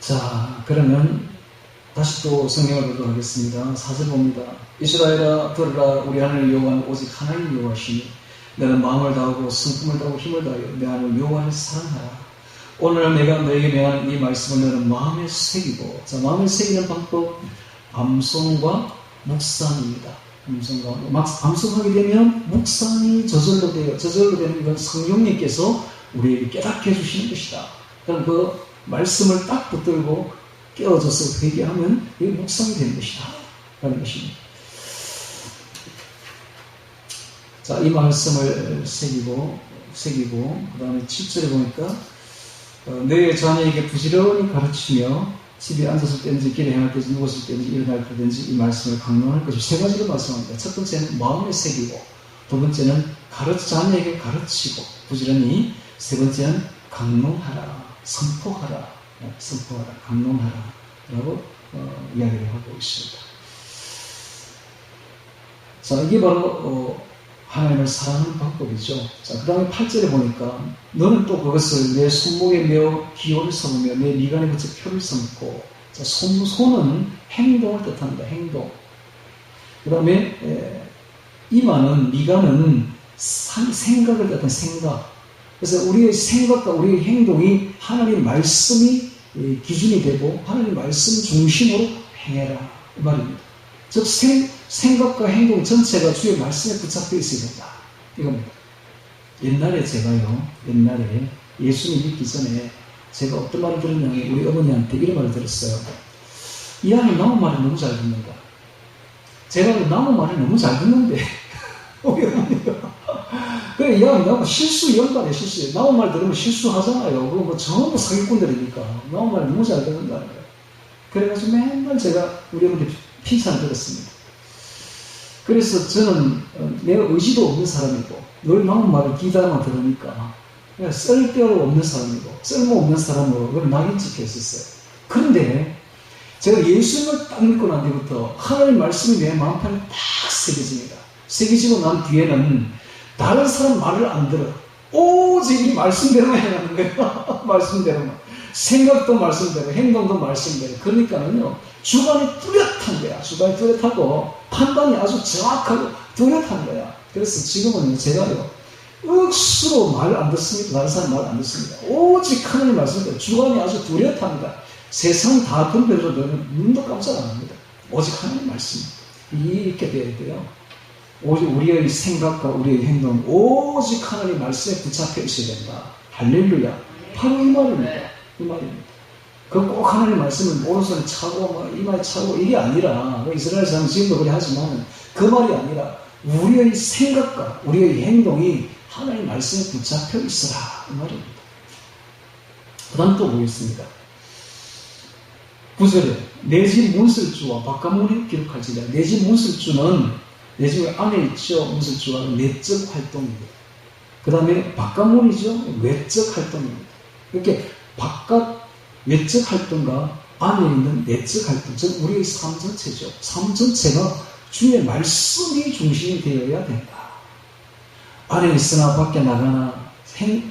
자, 그러면 다시 또 성경을 보도록 하겠습니다. 4절 봅니다. 이스라엘아 들으라. 우리 하늘 여호와는 오직 하나님 여호와시니 너는 마음을 다하고 성품을 다하고 힘을 다하여 내 하늘 여호와를 사랑하라. 오늘 내가 너에게 명한 이 말씀을 너는 마음에 새기고, 자, 마음에 새기는 방법, 암송과 묵상입니다. 암송하게 되면 묵상이 저절로 돼요. 저절로 되는 건 성령님께서 우리에게 깨닫게 해주시는 것이다. 그럼 그 말씀을 딱 붙들고 깨어져서 회개하면 이게 묵상이 되는 것이다. 라는 것입니다. 자, 이 말씀을 새기고, 그 다음에 7절에 보니까, 너의 자녀에게 부지런히 가르치며 집에 앉았을 때든지 길에 행할 때든지 누웠을 때든지 일어날 때든지 이 말씀을 강론할 것이 세 가지로 말씀합니다. 첫 번째는 마음에 새기고, 두 번째는 자녀에게 가르치고, 부지런히, 세 번째는 강론하라, 선포하라, 강론하라 라고 이야기를 하고 있습니다. 자, 이게 바로 하나님을 사랑하는 방법이죠. 자, 그 다음에 8절에 보니까 너는 또 그것을 내 손목에 메어 기호를 삼으며 내 미간에 붙여 표를 삼고, 자, 손은 행동을 뜻합니다. 행동. 그 다음에 이마는, 미간은 생각을 뜻하는 생각. 그래서 우리의 생각과 우리의 행동이 하나님 말씀이 기준이 되고 하나님 말씀 중심으로 행해라 이 말입니다. 즉 생각과 행동 전체가 주의 말씀에 붙잡혀 있어야 된다 이겁니다. 옛날에 예수님 믿기 전에 제가 어떤 말을 들었냐면 우리 어머니한테 이런 말을 들었어요. 이 아이 나무 말을 너무 잘 듣는다. 제가 나무 말을 너무 잘 듣는데 우리 어머니가 그래, 야, 나무 실수 연관에 실수해. 나무 말 들으면 실수하잖아요. 그거 뭐 전부 사기꾼들이니까. 나무 말 너무 잘 듣는다는 거예요. 그래가지고 맨날 제가 우리 어머니 칭찬을 들었습니다. 그래서 저는 내가 의지도 없는 사람이고, 늘 나무 말을 기다만 들으니까, 그냥 쓸데없는 사람이고, 쓸모없는 사람으로 그걸 낙인찍혔었어요. 그런데 제가 예수님을 딱 믿고 난 뒤부터 하나님 말씀이 내 마음판에 딱 새겨집니다. 새겨지고 난 뒤에는 다른 사람 말을 안 들어. 오직 이 말씀대로만 해나가는 거예요. 말씀대로만. 생각도 말씀대로, 행동도 말씀대로. 그러니까는요, 주관이 뚜렷한 거야. 주관이 뚜렷하고, 판단이 아주 정확하고 뚜렷한 거야. 그래서 지금은 제가요, 억수로 말 안 듣습니다. 다른 사람 말 안 듣습니다. 오직 하나님 말씀대로. 주관이 아주 뚜렷합니다. 세상 다 덤벼들어도 눈도 깜짝 안 합니다. 오직 하나님 말씀. 이렇게 돼야 돼요. 오직 우리의 생각과 우리의 행동, 오직 하나님 말씀에 붙잡혀 있어야 된다. 할렐루야. 바로 이 말입니다. 이 말입니다. 그 꼭 하나님 말씀을 오른손에 차고, 이마에 차고, 이게 아니라, 이스라엘 사람은 지금도 그래 하지만, 그 말이 아니라, 우리의 생각과 우리의 행동이 하나님 말씀에 붙잡혀 있어라. 이 말입니다. 그 다음 또 보겠습니다. 9절에, 내 집 문설주와 바깥문에 기록할지니라. 내 집 문설주는 내 집 안에 있죠. 문설주가 내적 활동입니다. 그 다음에 바깥문이죠. 외적 활동입니다. 이렇게 바깥 외적 활동과 안에 있는 내적 활동, 즉 우리의 삶 전체죠. 삶 전체가 주의 말씀이 중심이 되어야 된다. 안에 있으나 밖에 나가나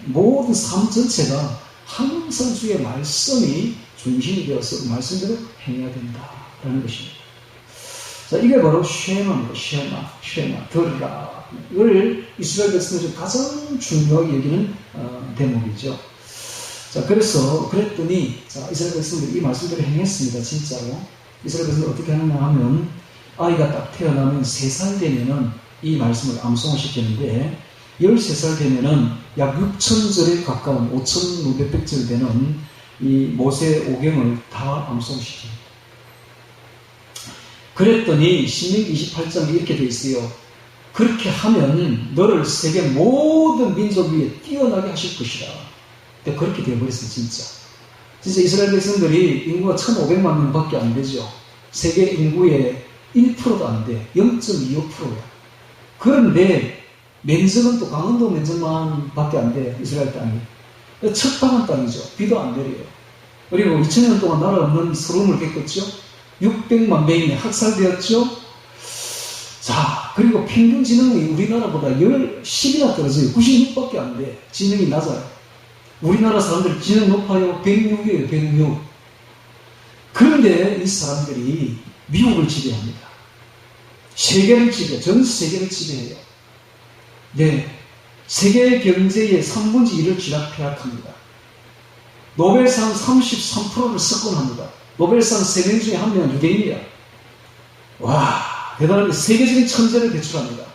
모든 삶 전체가 항상 주의 말씀이 중심이 되어서 말씀대로 행해야 된다라는 것입니다. 자, 이게 바로 쉐마입니다. 쉐마, 들으라. 이걸 이스라엘 백성들이 가장 중요하게 여기는 대목이죠. 자, 그랬더니, 자, 이스라엘 백성들이 이 말씀대로 행했습니다. 진짜로. 이스라엘 백성들이 어떻게 하느냐 하면, 아이가 딱 태어나면 3살 되면은 이 말씀을 암송을 시키는데, 13살 되면은 약 6,000절에 가까운 5,500절 되는 이 모세 오경을 다 암송시킵니다. 그랬더니 신명기 28장에 이렇게 되어 있어요. 그렇게 하면 너를 세계 모든 민족 위에 뛰어나게 하실 것이라. 그렇게 되어버렸어요. 진짜 이스라엘 백성들이 인구가 1,500만 명밖에 안 되죠. 세계 인구의 1%도 안 돼. 0.25%야. 그런데 면적은 또 강원도 면적만 밖에 안 돼. 이스라엘 땅이. 척박한 땅이죠. 비도 안 내려요. 그리고 2000년 동안 나라 없는 서름을 겪었죠. 600만 명이 학살되었죠. 자, 그리고 평균 지능이 우리나라보다 10이나 떨어져요. 96밖에 안 돼. 지능이 낮아요. 우리나라 사람들 지능 높아요. 106이에요. 106. 그런데 이 사람들이 미국을 지배합니다. 세계를 지배, 전 세계를 지배해요. 네. 세계 경제의 3분의 1을 쥐락펴락합니다. 노벨상 33%를 석권합니다. 노벨상 3명 중에 1명은 유대인이야. 와, 대단한데 세계적인 천재를 배출합니다.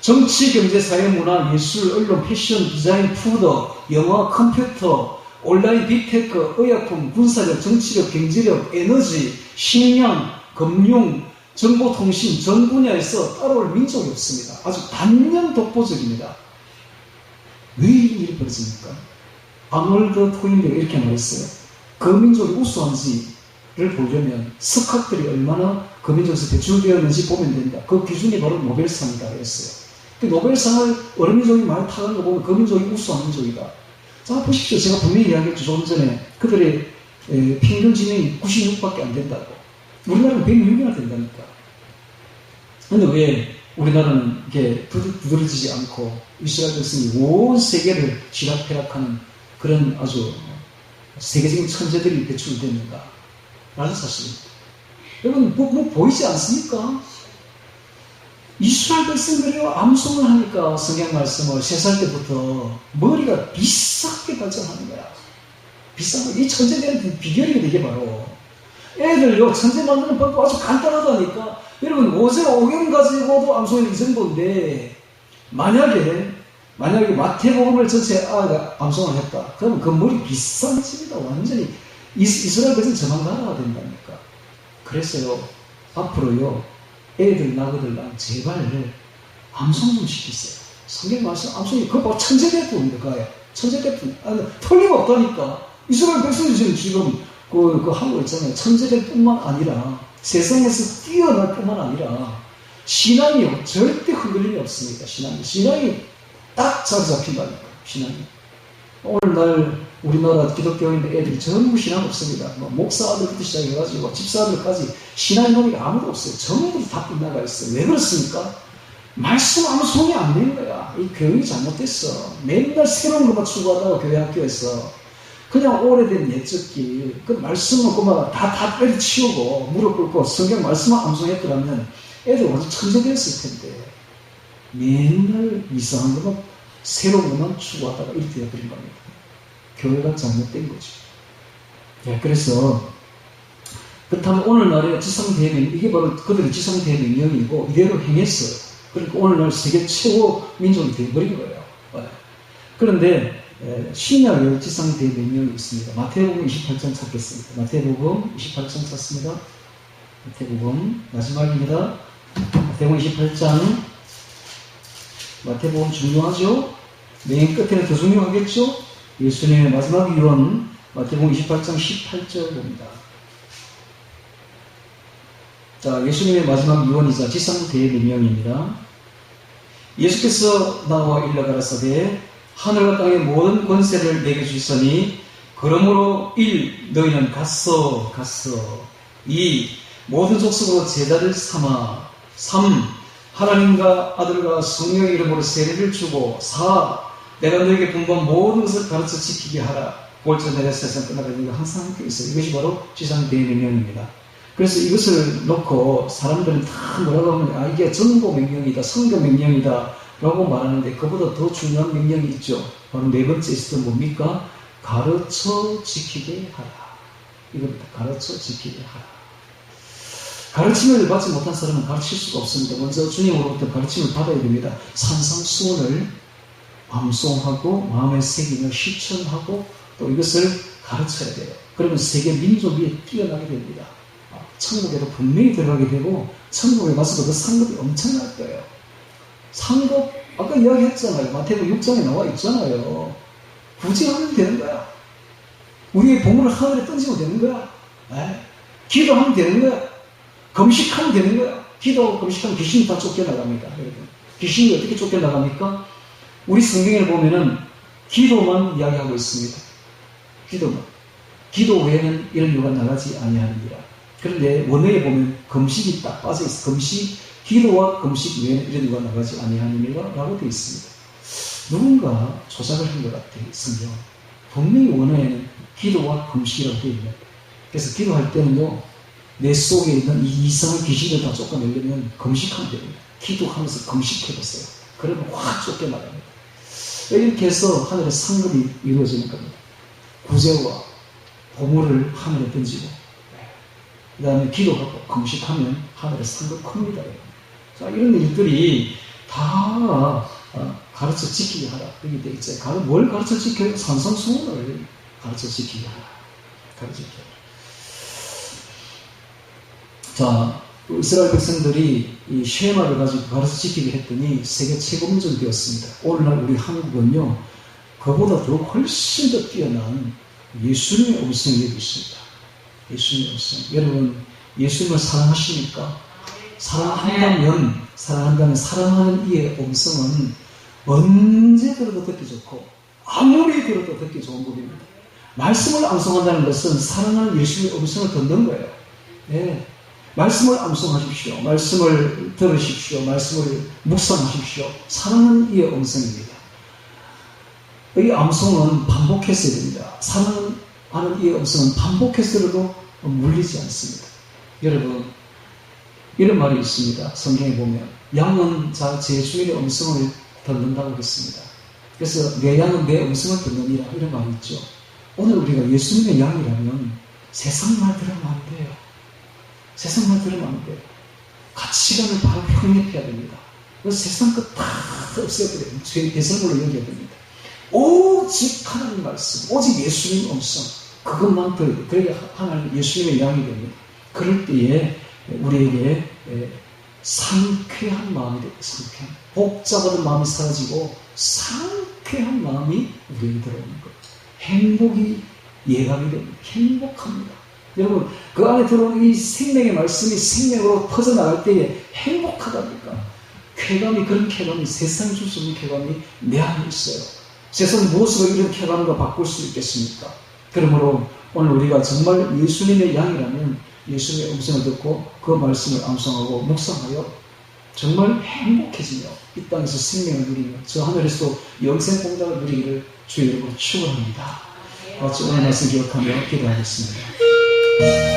정치, 경제, 사회, 문화, 예술, 언론, 패션, 디자인, 푸드, 영화, 컴퓨터, 온라인, 빅테크, 의약품, 군사력, 정치력, 경제력, 에너지, 식량, 금융, 정보통신 전 분야에서 따라올 민족이 없습니다. 아주 단연 독보적입니다. 왜 이런 일이 벌어집니까? 아놀드 토인베가 이렇게 말했어요. 그 민족이 우수한지 보려면 석학들이 얼마나 그 민족에서 배출되었는지 보면 된다. 그 기준이 바로 노벨상이다 그랬어요. 그 노벨상을 어느 민족이 많이 타는 거 보면 그 민족이 우수한 민족이다. 자, 보십시오. 제가 분명히 이야기했죠. 조금 전에. 그들의 평균 지명이 96밖에 안 된다고. 우리나라는 106이나 된다니까. 근데 왜 우리나라는 이렇게 두드러지지 않고 이스라엘 백성이 온 세계를 지락펴락하는 그런 아주 세계적인 천재들이 배출됐는가? 라는 사실입니다. 여러분, 뭐 보이지 않습니까? 이스라엘 백성들이 암송을 하니까 성경 말씀을 3살 때부터 머리가 비싸게 발전하는 거야. 비싼 거. 이 천재들은 비결이 이게 바로. 애들요, 천재 만드는 방법 아주 간단하다니까. 여러분, 5세 5경 가지고도 암송이 이 정도인데, 만약에 마태복음을 전체 아이가 암송을 했다. 그러면 그 머리 비싼 집이다. 완전히. 이스라엘 백성 저만 가야 된다니까. 그래서요, 앞으로요, 애들 낳거들랑 제발 암송 좀 시키세요. 성경 말씀 암송이 그거 봐 천재대품입니다. 그거야. 천재대품. 틀림없다니까. 이스라엘 백성이 지금 그 하고 있잖아요. 천재될 뿐만 아니라 세상에서 뛰어날 뿐만 아니라 신앙이요 절대 흔들림이 없습니다. 신앙이 딱 잘 잡힌다니까. 신앙이. 오늘날 우리나라 기독교인들 애들이 전부 신앙 없습니다. 목사들부터 시작해가지고 집사들까지 신앙의 놈이 아무도 없어요. 전부 다 빗나가 있어요. 왜 그렇습니까? 말씀 아무 소리 안 내는 거야. 이 교육이 잘못됐어. 맨날 새로운 것만 추구하다가 교회 학교에서 그냥 오래된 옛적기 그 말씀은 그만 다 때려치우고 무릎 꿇고 성경 말씀만 암송했더라면 애들 완전 천재되었을 텐데 맨날 이상한 것만 새로운 것만 추구하다가 이렇게 되어버린 겁니다. 교회가 잘못된 거죠. 네, 그래서 그렇다면 오늘날의 지상대명 이게 바로 그들의 지상대명령이고 이대로 행했어요. 그러니까 오늘날 세계 최고 민족이 되어버린 거예요. 네. 그런데 신약의 지상대명령이 있습니다. 마태복음 28장 찾겠습니다. 마태복음 28장 찾습니다. 마태복음 마지막입니다. 마태복음 28장 마태복음 중요하죠? 맨 끝에는 더 중요하겠죠? 예수님의 마지막 유언 마태복음 28장 18절 봅니다. 자, 예수님의 마지막 유언이자 지상대명령입니다. 예수께서 나와 일러 가라사대 하늘과 땅의 모든 권세를 내게 주시니 그러므로 1. 너희는 갔어 2. 모든 족속으로 제자를 삼아 3. 하나님과 아들과 성령의 이름으로 세례를 주고 4. 내가 너에게 분부한 모든 것을 가르쳐 지키게 하라. 골자 내가 세상 끝나가는 거 항상 함께 있어요. 이것이 바로 지상대명령입니다. 그래서 이것을 놓고 사람들은 다 뭐라고 하면 이게 전도 명령이다, 성교 명령이다 라고 말하는데 그보다 더 중요한 명령이 있죠. 바로 네 번째 있었던 뭡니까? 가르쳐 지키게 하라. 이겁니다. 가르쳐 지키게 하라. 가르침을 받지 못한 사람은 가르칠 수가 없습니다. 먼저 주님으로부터 가르침을 받아야 됩니다. 산상수훈을 암송하고 마음에 새기며 실천하고 또 이것을 가르쳐야 돼요. 그러면 세계 민족이 뛰어나게 됩니다. 천국에도 분명히 들어가게 되고 천국에 가서도 그 상급이 엄청날 거예요. 상급 아까 이야기했잖아요. 마태복음 6장에 나와 있잖아요. 구제하면 되는 거야. 우리의 보물을 하늘에 던지면 되는 거야. 기도하면 되는 거야. 금식하면 되는 거야. 기도하고 금식하면 귀신이 다 쫓겨나갑니다. 여러분. 귀신이 어떻게 쫓겨나갑니까? 우리 성경에 보면은 기도만 이야기하고 있습니다. 기도만. 기도 외에는 이런 유가 나가지 아니하느니라. 그런데 원어에 보면 금식이 딱 빠져있어. 금식, 기도와 금식 외에는 이런 유가 나가지 아니하느니라 라고 되어 있습니다. 누군가 조작을 한 것 같아요. 성경. 분명히 원어에는 기도와 금식이라고 되어 있는. 그래서 기도할 때는요. 내 속에 있는 이 이상한 귀신을 다 쫓아내려면 금식하면 됩니다. 기도하면서 금식해보세요. 그러면 확 쫓겨나갑니다. 이렇게 해서 하늘의 상급이 이루어지는 겁니다. 구제와 보물을 하늘에 던지고 그 다음에 기도하고 금식하면 하늘의 상급 큽니다. 자, 이런 일들이 다 가르쳐 지키게 하라. 여기 되어 있어요. 뭘 가르쳐 지켜요? 산상수훈을 가르쳐 지키게 하라. 가르쳐 지키게 하라. 자, 이스라엘 백성들이 이 쉐마를 가지고 가르쳐 지키게 했더니 세계 최고 민족이 되었습니다. 오늘날 우리 한국은요, 그보다 더 훨씬 더 뛰어난 예수님의 음성이 있습니다. 예수님의 음성. 여러분, 예수님을 사랑하십니까? 사랑한다면 사랑하는 이의 음성은 언제 들어도 듣기 좋고 아무리 들어도 듣기 좋은 법입니다. 말씀을 암송한다는 것은 사랑하는 예수님의 음성을 듣는 거예요. 네. 말씀을 암송하십시오. 말씀을 들으십시오. 말씀을 묵상하십시오. 사랑하는 이의 음성입니다. 이 암송은 반복했어야 됩니다. 사랑하는 이의 음성은 반복했어도 물리지 않습니다. 여러분, 이런 말이 있습니다. 성경에 보면 양은 제 주인의 음성을 듣는다고 했습니다. 그래서 내 양은 내 음성을 듣느니라 이런 말이 있죠. 오늘 우리가 예수님의 양이라면 세상 말 들으면 안 돼요. 세상 말 들으면 안 돼요. 가치관을 바로 확립해야 됩니다. 그래서 세상 것 다 없애버려요. 죄의 배설물로 여겨야 됩니다. 오직 하나님 말씀, 오직 예수님 음성, 그것만 들어야 그래야 하나님 예수님의 양이 됩니다. 그럴 때에 우리에게 상쾌한 마음이 됩니다. 상쾌한. 복잡한 마음이 사라지고 상쾌한 마음이 우리에게 들어오는 거예요. 행복이 예감이 됩니다. 행복합니다. 여러분, 그 안에 들어오는 이 생명의 말씀이 생명으로 퍼져나갈 때에 행복하다니까. 쾌감이, 그런 쾌감이, 세상이 줄 수 없는 쾌감이 내 안에 있어요. 세상 무엇으로 이런 쾌감과 바꿀 수 있겠습니까? 그러므로 오늘 우리가 정말 예수님의 양이라면 예수님의 음성을 듣고 그 말씀을 암송하고 묵상하여 정말 행복해지며 이 땅에서 생명을 누리며 저 하늘에서도 영생 공작을 누리기를 주의 이름으로 축원합니다. 같이 오늘 말씀 기억하며 기도하겠습니다.